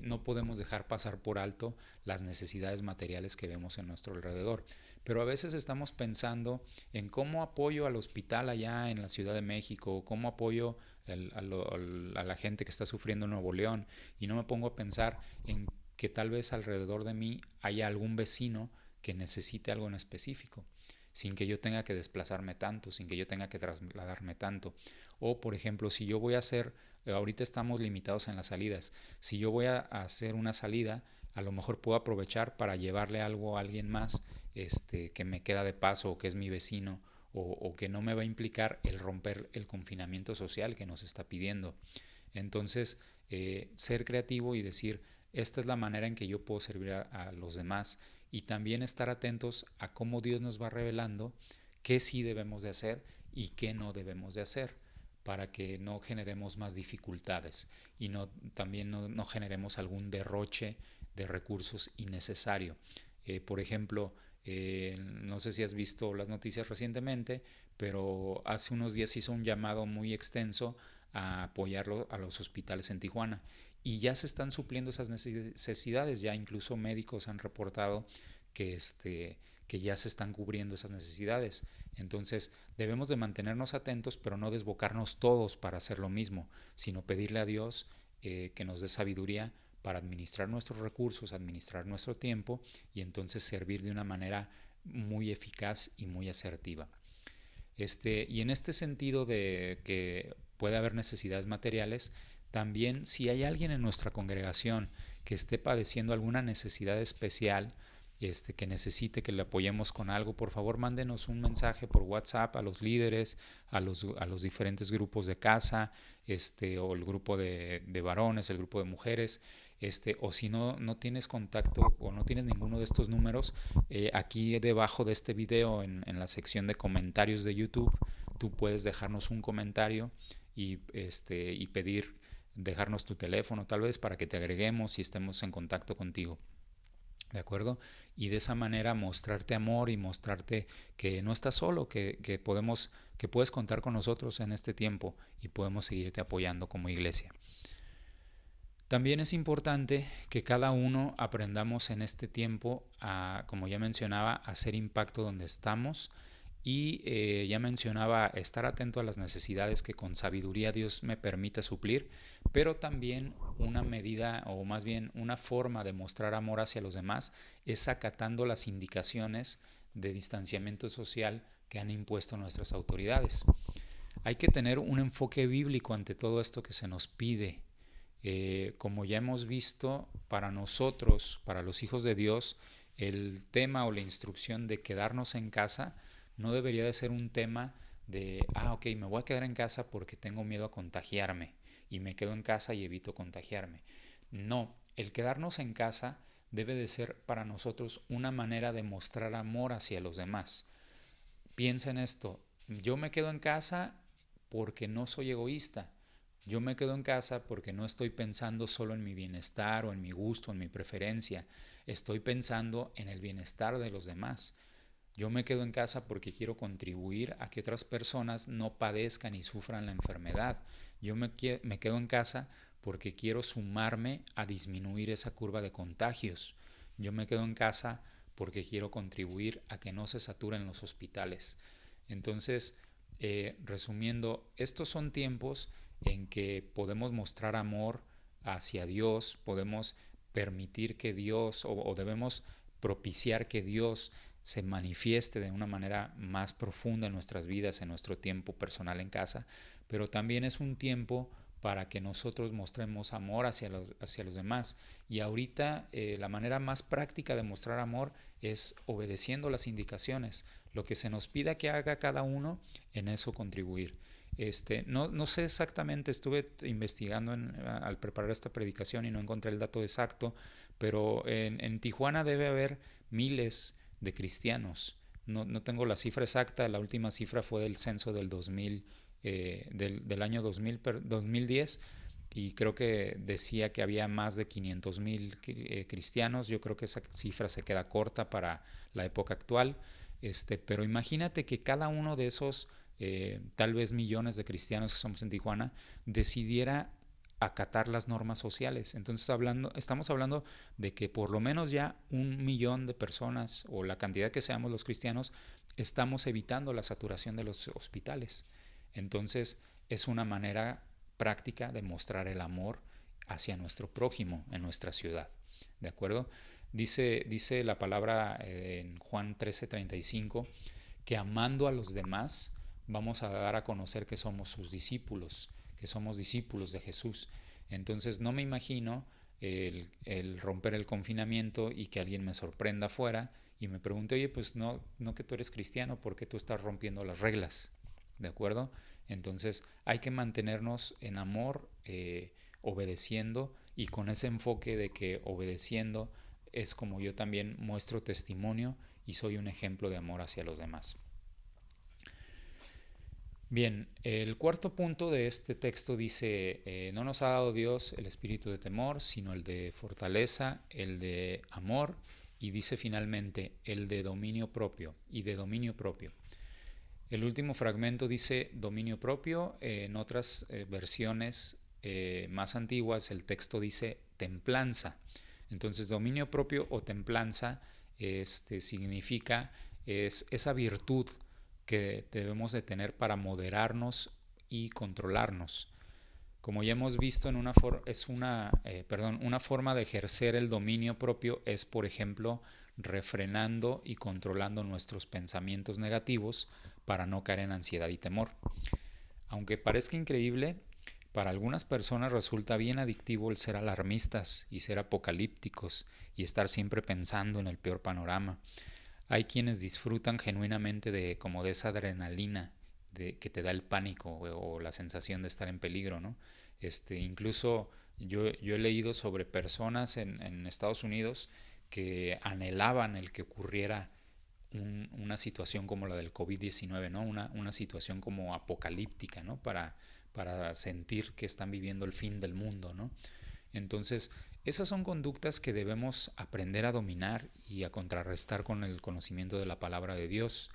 no podemos dejar pasar por alto las necesidades materiales que vemos en nuestro alrededor. Pero a veces estamos pensando en cómo apoyo al hospital allá en la Ciudad de México, o cómo apoyo a la gente que está sufriendo en Nuevo León, y no me pongo a pensar en que tal vez alrededor de mí haya algún vecino que necesite algo en específico, sin que yo tenga que desplazarme tanto, sin que yo tenga que trasladarme tanto. O, por ejemplo, si yo voy a hacer, ahorita estamos limitados en las salidas, si yo voy a hacer una salida, a lo mejor puedo aprovechar para llevarle algo a alguien más que me queda de paso, o que es mi vecino, o que no me va a implicar el romper el confinamiento social que nos está pidiendo. Entonces, ser creativo y decir, esta es la manera en que yo puedo servir a los demás, y también estar atentos a cómo Dios nos va revelando qué sí debemos de hacer y qué no debemos de hacer, para que no generemos más dificultades y también no generemos algún derroche de recursos innecesario. Por ejemplo, no sé si has visto las noticias recientemente, pero hace unos días hizo un llamado muy extenso a apoyarlo a los hospitales en Tijuana, y ya se están supliendo esas necesidades. Ya incluso médicos han reportado que ya se están cubriendo esas necesidades. Entonces debemos de mantenernos atentos, pero no desbocarnos todos para hacer lo mismo, sino pedirle a Dios que nos dé sabiduría para administrar nuestros recursos, administrar nuestro tiempo, y entonces servir de una manera muy eficaz y muy asertiva. Y en este sentido de que puede haber necesidades materiales, también si hay alguien en nuestra congregación que esté padeciendo alguna necesidad especial, que necesite que le apoyemos con algo, por favor mándenos un mensaje por WhatsApp a los líderes, a los diferentes grupos de casa, o el grupo de varones, el grupo de mujeres, o si no tienes contacto o no tienes ninguno de estos números, aquí debajo de este video, en la sección de comentarios de YouTube, tú puedes dejarnos un comentario y dejarnos tu teléfono tal vez, para que te agreguemos y estemos en contacto contigo. ¿De acuerdo? Y de esa manera mostrarte amor y mostrarte que no estás solo, que puedes contar con nosotros en este tiempo, y podemos seguirte apoyando como iglesia. También es importante que cada uno aprendamos en este tiempo como ya mencionaba, a hacer impacto donde estamos, y ya mencionaba estar atento a las necesidades que con sabiduría Dios me permite suplir, pero también una medida, o más bien una forma de mostrar amor hacia los demás, es acatando las indicaciones de distanciamiento social que han impuesto nuestras autoridades. Hay que tener un enfoque bíblico ante todo esto que se nos pide. Como ya hemos visto, para nosotros, para los hijos de Dios, el tema o la instrucción de quedarnos en casa no debería de ser un tema de, ok, me voy a quedar en casa porque tengo miedo a contagiarme, y me quedo en casa y evito contagiarme. No, el quedarnos en casa debe de ser para nosotros una manera de mostrar amor hacia los demás. Piensa en esto, yo me quedo en casa porque no soy egoísta. Yo me quedo en casa porque no estoy pensando solo en mi bienestar o en mi gusto, en mi preferencia. Estoy pensando en el bienestar de los demás. Yo me quedo en casa porque quiero contribuir a que otras personas no padezcan y sufran la enfermedad. Yo me quedo en casa porque quiero sumarme a disminuir esa curva de contagios. Yo me quedo en casa porque quiero contribuir a que no se saturen los hospitales. Entonces, resumiendo, estos son tiempos en que podemos mostrar amor hacia Dios, podemos permitir que Dios, o debemos propiciar que Dios se manifieste de una manera más profunda en nuestras vidas, en nuestro tiempo personal en casa, pero también es un tiempo para que nosotros mostremos amor hacia los demás. Y ahorita la manera más práctica de mostrar amor es obedeciendo las indicaciones. Lo que se nos pida que haga cada uno, en eso contribuir. No sé exactamente, estuve investigando al preparar esta predicación y no encontré el dato exacto, pero en Tijuana debe haber miles de cristianos. No tengo la cifra exacta, la última cifra fue del censo del 2000, del año 2010, y creo que decía que había más de 500,000 cristianos. Yo creo que esa cifra se queda corta para la época actual, pero imagínate que cada uno de esos tal vez millones de cristianos que somos en Tijuana decidiera acatar las normas sociales. Entonces estamos hablando de que por lo menos ya 1 millón de personas, o la cantidad que seamos los cristianos, estamos evitando la saturación de los hospitales. Entonces es una manera práctica de mostrar el amor hacia nuestro prójimo en nuestra ciudad. ¿De acuerdo? Dice la palabra en Juan 13:35 que amando a los demás vamos a dar a conocer que somos sus discípulos, que somos discípulos de Jesús. Entonces no me imagino el romper el confinamiento y que alguien me sorprenda afuera y me pregunte, oye, pues no que tú eres cristiano, ¿por qué tú estás rompiendo las reglas? ¿De acuerdo? Entonces hay que mantenernos en amor, obedeciendo, y con ese enfoque de que obedeciendo es como yo también muestro testimonio y soy un ejemplo de amor hacia los demás. Bien, el cuarto punto de este texto dice, no nos ha dado Dios el espíritu de temor, sino el de fortaleza, el de amor, y dice finalmente, el de dominio propio y de dominio propio. El último fragmento dice dominio propio, en otras versiones más antiguas el texto dice templanza. Entonces dominio propio o templanza significa esa virtud que debemos de tener para moderarnos y controlarnos. Como ya hemos visto, una forma de ejercer el dominio propio es, por ejemplo, refrenando y controlando nuestros pensamientos negativos para no caer en ansiedad y temor. Aunque parezca increíble, para algunas personas resulta bien adictivo el ser alarmistas y ser apocalípticos y estar siempre pensando en el peor panorama. Hay quienes disfrutan genuinamente de esa adrenalina que te da el pánico o la sensación de estar en peligro, ¿no? Incluso yo he leído sobre personas en Estados Unidos que anhelaban el que ocurriera una situación como la del COVID-19, ¿no? Una situación como apocalíptica, ¿no? Para sentir que están viviendo el fin del mundo, ¿no? Entonces, esas son conductas que debemos aprender a dominar y a contrarrestar con el conocimiento de la palabra de Dios.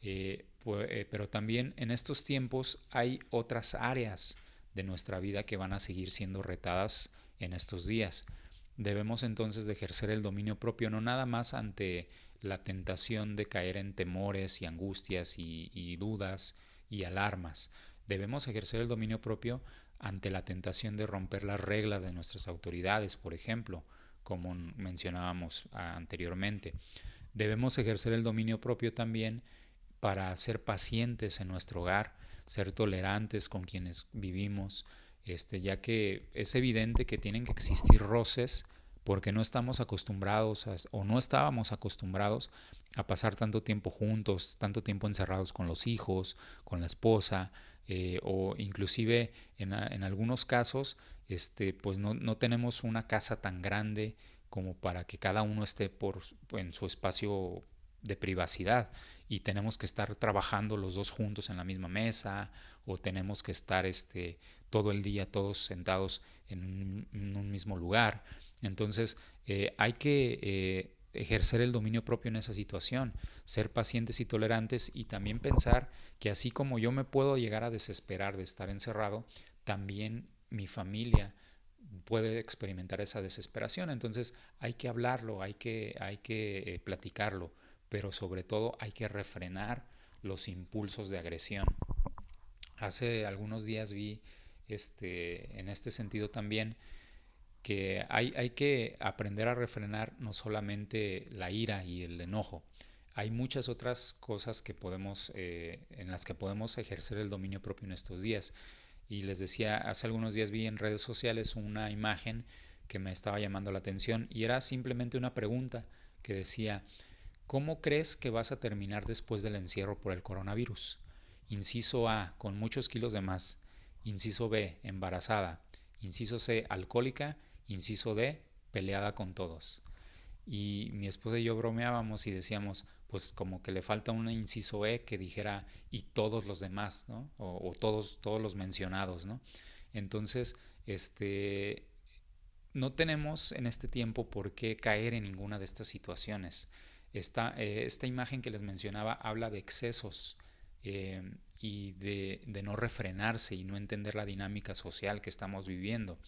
Pero también en estos tiempos hay otras áreas de nuestra vida que van a seguir siendo retadas en estos días. Debemos entonces de ejercer el dominio propio, no nada más ante la tentación de caer en temores y angustias y dudas y alarmas. Debemos ejercer el dominio propio ante la tentación de romper las reglas de nuestras autoridades, por ejemplo, como mencionábamos anteriormente. Debemos ejercer el dominio propio también para ser pacientes en nuestro hogar, ser tolerantes con quienes vivimos, ya que es evidente que tienen que existir roces porque no estamos acostumbrados o no estábamos acostumbrados a pasar tanto tiempo juntos, tanto tiempo encerrados con los hijos, con la esposa, o inclusive en algunos casos pues no tenemos una casa tan grande como para que cada uno esté en su espacio de privacidad y tenemos que estar trabajando los dos juntos en la misma mesa o tenemos que estar todo el día todos sentados en un mismo lugar. Entonces hay que ejercer el dominio propio en esa situación, ser pacientes y tolerantes y también pensar que así como yo me puedo llegar a desesperar de estar encerrado, también mi familia puede experimentar esa desesperación. Entonces hay que hablarlo, hay que platicarlo, pero sobre todo hay que refrenar los impulsos de agresión. Hace algunos días vi en este sentido también que hay que aprender a refrenar no solamente la ira y el enojo. Hay muchas otras cosas que en las que podemos ejercer el dominio propio en estos días. Y les decía, hace algunos días vi en redes sociales una imagen que me estaba llamando la atención y era simplemente una pregunta que decía, ¿cómo crees que vas a terminar después del encierro por el coronavirus? Inciso A, con muchos kilos de más. Inciso B, embarazada. Inciso C, alcohólica. Inciso D, peleada con todos. Y mi esposa y yo bromeábamos y decíamos, pues como que le falta un inciso E que dijera y todos los demás, ¿no? O todos los mencionados, ¿no? Entonces, no tenemos en este tiempo por qué caer en ninguna de estas situaciones. Esta imagen que les mencionaba habla de excesos, y de no refrenarse y no entender la dinámica social que estamos viviendo.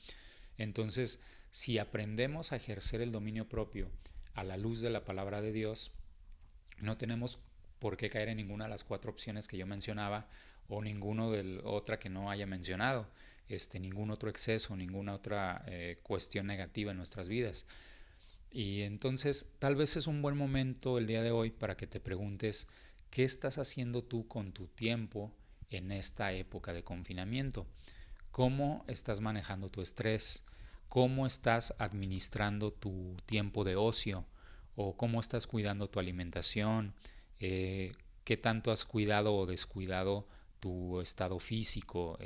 Entonces, si aprendemos a ejercer el dominio propio a la luz de la palabra de Dios, no tenemos por qué caer en ninguna de las 4 opciones que yo mencionaba o ninguna de otra que no haya mencionado, ningún otro exceso, ninguna otra cuestión negativa en nuestras vidas. Y entonces tal vez es un buen momento el día de hoy para que te preguntes qué estás haciendo tú con tu tiempo en esta época de confinamiento. ¿Cómo estás manejando tu estrés? ¿Cómo estás administrando tu tiempo de ocio? ¿O cómo estás cuidando tu alimentación? ¿Qué tanto has cuidado o descuidado tu estado físico?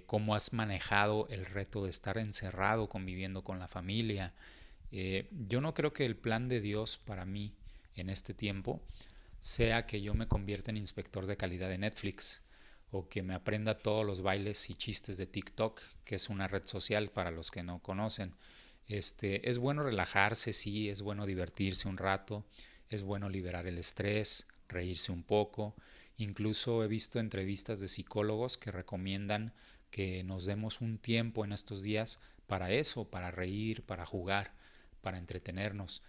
¿Cómo has manejado el reto de estar encerrado conviviendo con la familia? Yo no creo que el plan de Dios para mí en este tiempo sea que yo me convierta en inspector de calidad de Netflix o que me aprenda todos los bailes y chistes de TikTok, que es una red social para los que no conocen. Es bueno relajarse, sí, es bueno divertirse un rato, es bueno liberar el estrés, reírse un poco. Incluso he visto entrevistas de psicólogos que recomiendan que nos demos un tiempo en estos días para eso, para reír, para jugar, para entretenernos.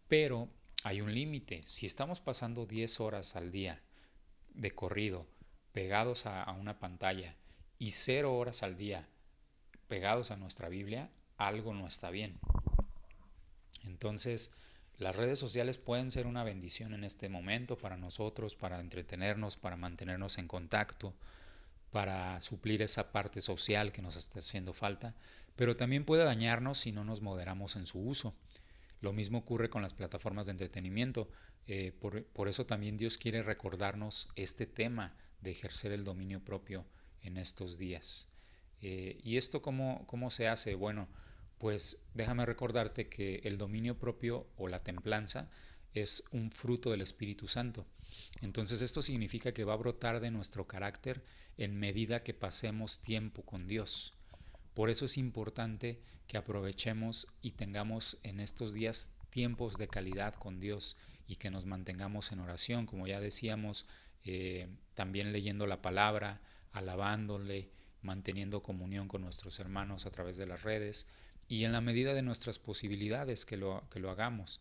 Pero hay un límite. Si estamos pasando 10 horas al día de corrido pegados a una pantalla y 0 horas al día pegados a nuestra Biblia, algo no está bien. Entonces, las redes sociales pueden ser una bendición en este momento para nosotros, para entretenernos, para mantenernos en contacto, para suplir esa parte social que nos está haciendo falta, pero también puede dañarnos si no nos moderamos en su uso. Lo mismo ocurre con las plataformas de entretenimiento. Por eso también Dios quiere recordarnos este tema de ejercer el dominio propio en estos días. ¿Y esto cómo se hace? Bueno, pues déjame recordarte que el dominio propio o la templanza es un fruto del Espíritu Santo. Entonces esto significa que va a brotar de nuestro carácter en medida que pasemos tiempo con Dios. Por eso es importante que aprovechemos y tengamos en estos días tiempos de calidad con Dios y que nos mantengamos en oración, como ya decíamos, también leyendo la palabra, alabándole, manteniendo comunión con nuestros hermanos a través de las redes y en la medida de nuestras posibilidades que lo hagamos.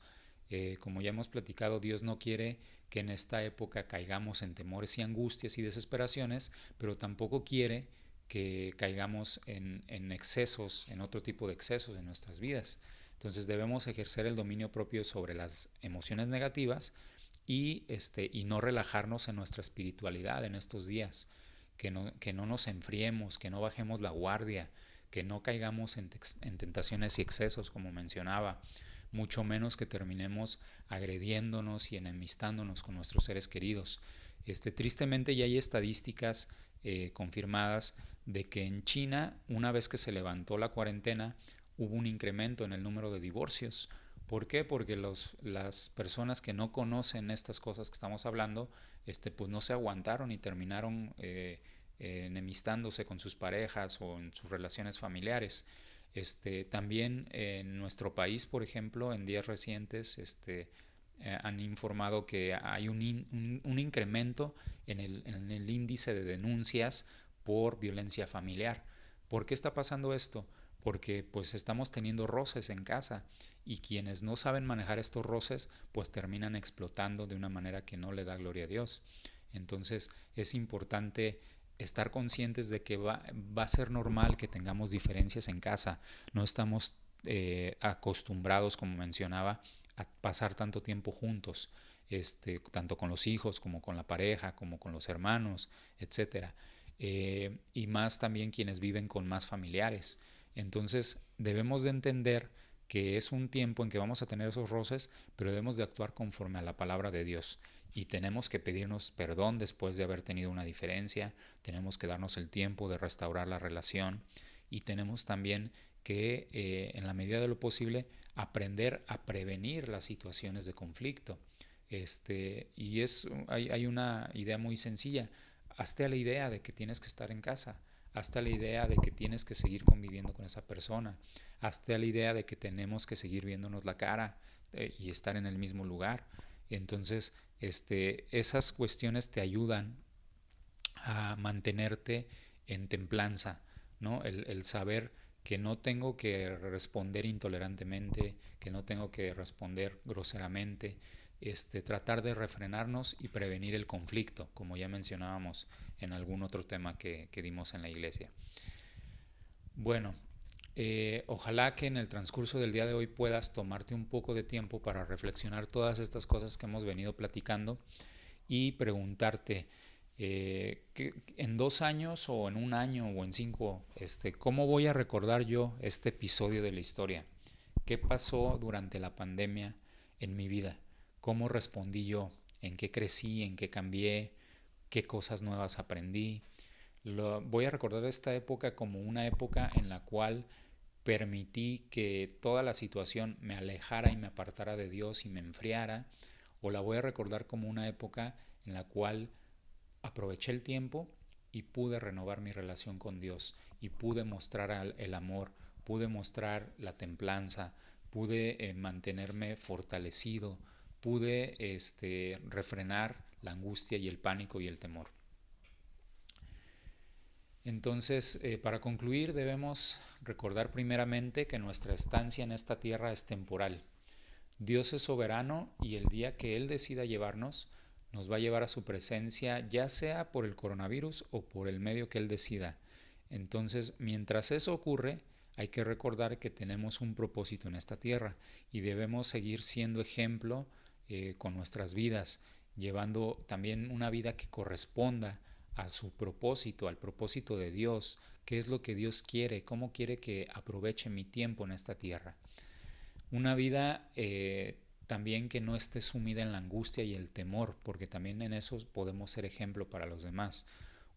Como ya hemos platicado, Dios no quiere que en esta época caigamos en temores y angustias y desesperaciones, pero tampoco quiere que caigamos en excesos, en otro tipo de excesos en nuestras vidas. Entonces debemos ejercer el dominio propio sobre las emociones negativas y no relajarnos en nuestra espiritualidad en estos días, que no nos enfriemos, que no bajemos la guardia, que no caigamos en tentaciones y excesos, como mencionaba, mucho menos que terminemos agrediéndonos y enemistándonos con nuestros seres queridos. Tristemente ya hay estadísticas confirmadas de que en China, una vez que se levantó la cuarentena, hubo un incremento en el número de divorcios. ¿Por qué? Porque las personas que no conocen estas cosas que estamos hablando, pues no se aguantaron y terminaron enemistándose con sus parejas o en sus relaciones familiares. También en nuestro país, por ejemplo, en días recientes, han informado que hay un incremento en el índice de denuncias por violencia familiar. ¿Por qué está pasando esto? Porque pues estamos teniendo roces en casa y quienes no saben manejar estos roces pues terminan explotando de una manera que no le da gloria a Dios. Entonces es importante estar conscientes de que va a ser normal que tengamos diferencias en casa. No estamos acostumbrados, como mencionaba, a pasar tanto tiempo juntos, tanto con los hijos como con la pareja, como con los hermanos, etcétera. Y más también quienes viven con más familiares. Entonces debemos de entender que es un tiempo en que vamos a tener esos roces, pero debemos de actuar conforme a la palabra de Dios. Y tenemos que pedirnos perdón después de haber tenido una diferencia, tenemos que darnos el tiempo de restaurar la relación y tenemos también que, en la medida de lo posible, aprender a prevenir las situaciones de conflicto. Hay una idea muy sencilla. Hazte a la idea de que tienes que estar en casa. Hazte a la idea de que tienes que seguir conviviendo con esa persona. Hazte a la idea de que tenemos que seguir viéndonos la cara y estar en el mismo lugar. Entonces, Esas cuestiones te ayudan a mantenerte en templanza, ¿no? El saber que no tengo que responder intolerantemente, que no tengo que responder groseramente, tratar de refrenarnos y prevenir el conflicto, como ya mencionábamos en algún otro tema que dimos en la iglesia. Bueno, ojalá que en el transcurso del día de hoy puedas tomarte un poco de tiempo para reflexionar todas estas cosas que hemos venido platicando y preguntarte que en 2 años o en un año o en 5, ¿cómo voy a recordar yo este episodio de la historia? ¿Qué pasó durante la pandemia en mi vida? ¿Cómo respondí yo? ¿En qué crecí? ¿En qué cambié? ¿Qué cosas nuevas aprendí? Voy a recordar esta época como una época en la cual permití que toda la situación me alejara y me apartara de Dios y me enfriara, o la voy a recordar como una época en la cual aproveché el tiempo y pude renovar mi relación con Dios y pude mostrar el amor, pude mostrar la templanza, pude mantenerme fortalecido, pude refrenar la angustia y el pánico y el temor. Entonces, para concluir, debemos recordar primeramente que nuestra estancia en esta tierra es temporal. Dios es soberano y el día que Él decida llevarnos, nos va a llevar a su presencia, ya sea por el coronavirus o por el medio que Él decida. Entonces, mientras eso ocurre, hay que recordar que tenemos un propósito en esta tierra y debemos seguir siendo ejemplo con nuestras vidas, llevando también una vida que corresponda a su propósito, al propósito de Dios, qué es lo que Dios quiere, cómo quiere que aproveche mi tiempo en esta tierra. Una vida también que no esté sumida en la angustia y el temor, porque también en eso podemos ser ejemplo para los demás.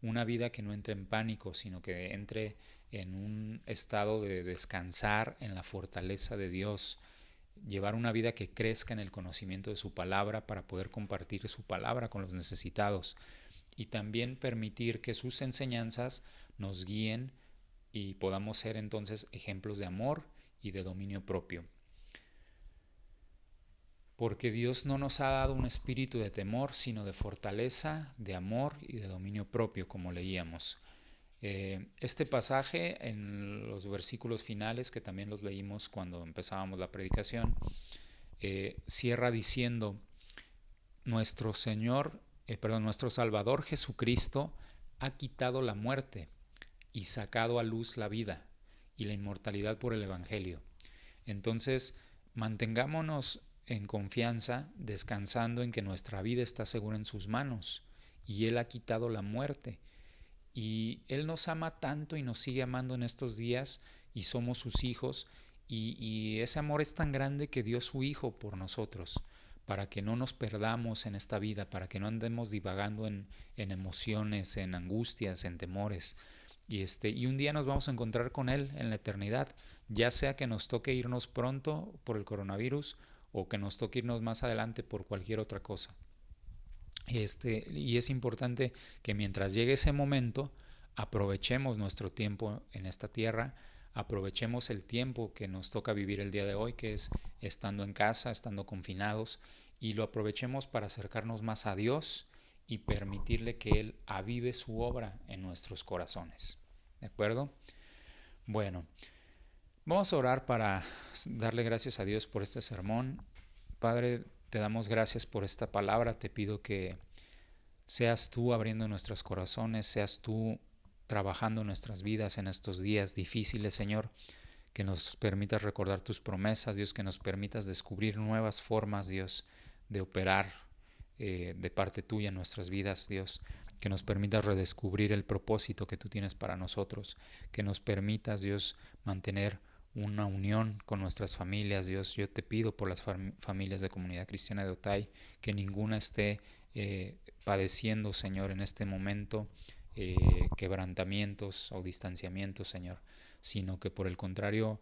Una vida que no entre en pánico, sino que entre en un estado de descansar en la fortaleza de Dios. Llevar una vida que crezca en el conocimiento de su palabra para poder compartir su palabra con los necesitados. Y también permitir que sus enseñanzas nos guíen y podamos ser entonces ejemplos de amor y de dominio propio. Porque Dios no nos ha dado un espíritu de temor, sino de fortaleza, de amor y de dominio propio, como leíamos. Este pasaje, en los versículos finales, que también los leímos cuando empezábamos la predicación, cierra diciendo: nuestro Salvador Jesucristo ha quitado la muerte y sacado a luz la vida y la inmortalidad por el Evangelio. Entonces, mantengámonos en confianza, descansando en que nuestra vida está segura en sus manos y Él ha quitado la muerte. Y Él nos ama tanto y nos sigue amando en estos días y somos sus hijos, y ese amor es tan grande que dio su Hijo por nosotros, para que no nos perdamos en esta vida, para que no andemos divagando en emociones, en angustias, en temores. Y un día nos vamos a encontrar con Él en la eternidad, ya sea que nos toque irnos pronto por el coronavirus o que nos toque irnos más adelante por cualquier otra cosa. Y es importante que mientras llegue ese momento, aprovechemos nuestro tiempo en esta tierra, aprovechemos el tiempo que nos toca vivir el día de hoy, que es estando en casa, estando confinados, y lo aprovechemos para acercarnos más a Dios y permitirle que Él avive su obra en nuestros corazones. ¿De acuerdo? Bueno, vamos a orar para darle gracias a Dios por este sermón. Padre, te damos gracias por esta palabra. Te pido que seas tú abriendo nuestros corazones, seas tú trabajando en nuestras vidas en estos días difíciles, Señor, que nos permitas recordar tus promesas, Dios, que nos permitas descubrir nuevas formas, Dios, de operar de parte tuya en nuestras vidas, Dios, que nos permitas redescubrir el propósito que tú tienes para nosotros, que nos permitas, Dios, mantener una unión con nuestras familias, Dios. Yo te pido por las familias de Comunidad Cristiana de Otay, que ninguna esté padeciendo, Señor, en este momento quebrantamientos o distanciamientos, Señor, sino que por el contrario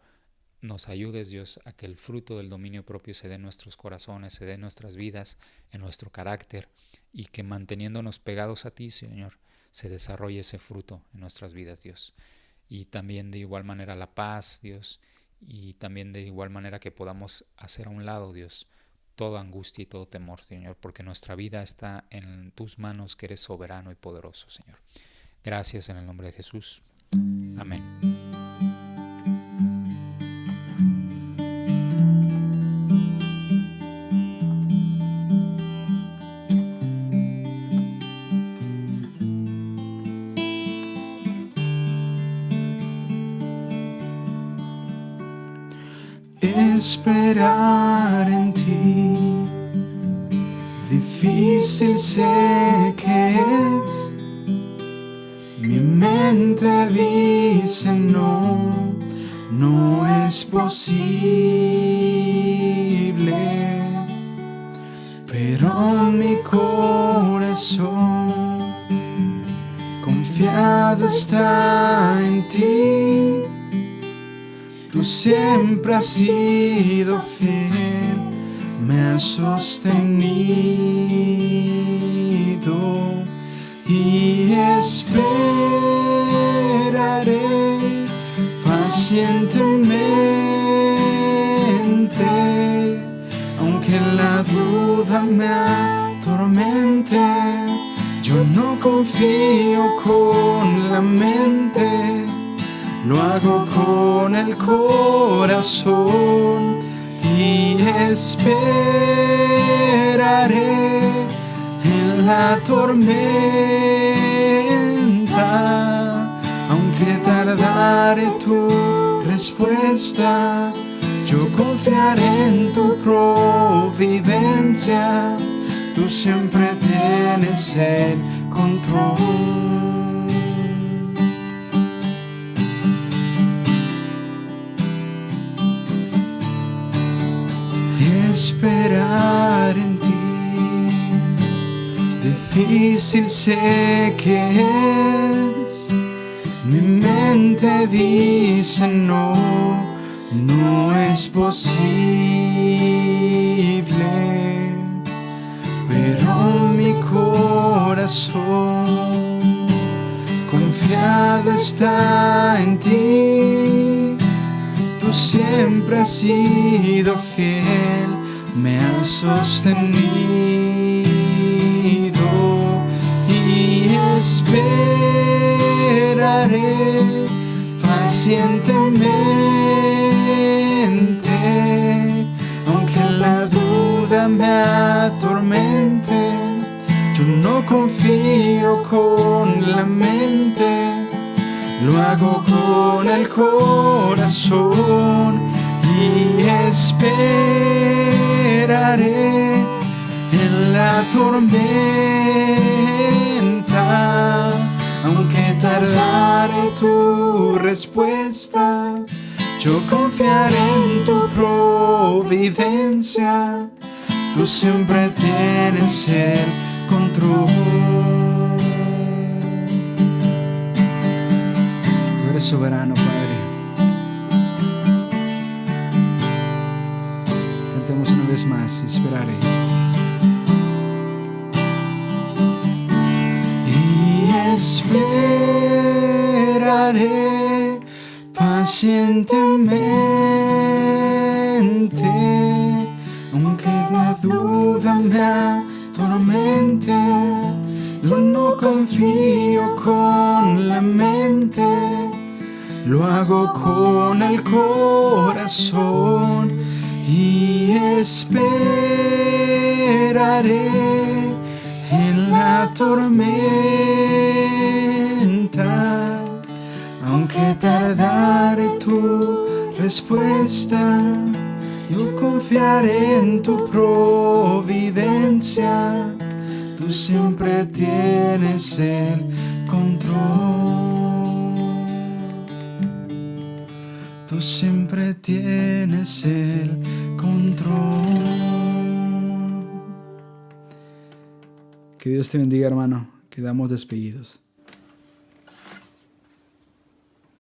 nos ayudes, Dios, a que el fruto del dominio propio se dé en nuestros corazones, se dé en nuestras vidas, en nuestro carácter, y que manteniéndonos pegados a ti, Señor, se desarrolle ese fruto en nuestras vidas, Dios. Y también de igual manera la paz, Dios, y también de igual manera que podamos hacer a un lado, Dios, toda angustia y todo temor, Señor, porque nuestra vida está en tus manos, que eres soberano y poderoso, Señor. Gracias en el nombre de Jesús. Amén.
Esperar en ti, difícil sé que es. Mi mente dice no, no es posible, pero mi corazón confiado está en ti. Tú siempre has sido fiel, me has sostenido y esperaré pacientemente, aunque la duda me atormente. Yo no confío con la mente, lo hago con el corazón y esperaré en la tormenta. Aunque tardare tu respuesta, yo confiaré en tu providencia. Tú siempre tienes el control. Esperar en ti, difícil sé que es. Mi mente dice no, no es posible, pero mi corazón confiado está en ti. Tú siempre has sido fiel, me has sostenido y esperaré pacientemente, aunque la duda me atormente. Yo no confío con la mente, lo hago con el corazón y esperaré en la tormenta. Aunque tardare tu respuesta, yo confiaré en tu providencia. Tú siempre tienes el control. Tú eres soberano, Padre. Cantemos una vez más, esperaré. Y esperaré pacientemente, aunque la duda me atormente. Yo no confío con la mente, lo hago con el corazón y esperaré en la tormenta. Aunque tardare tu respuesta, yo confiaré en tu providencia. Tú siempre tienes el control. Tú siempre tienes el control. Que Dios te bendiga, hermano. Quedamos despedidos.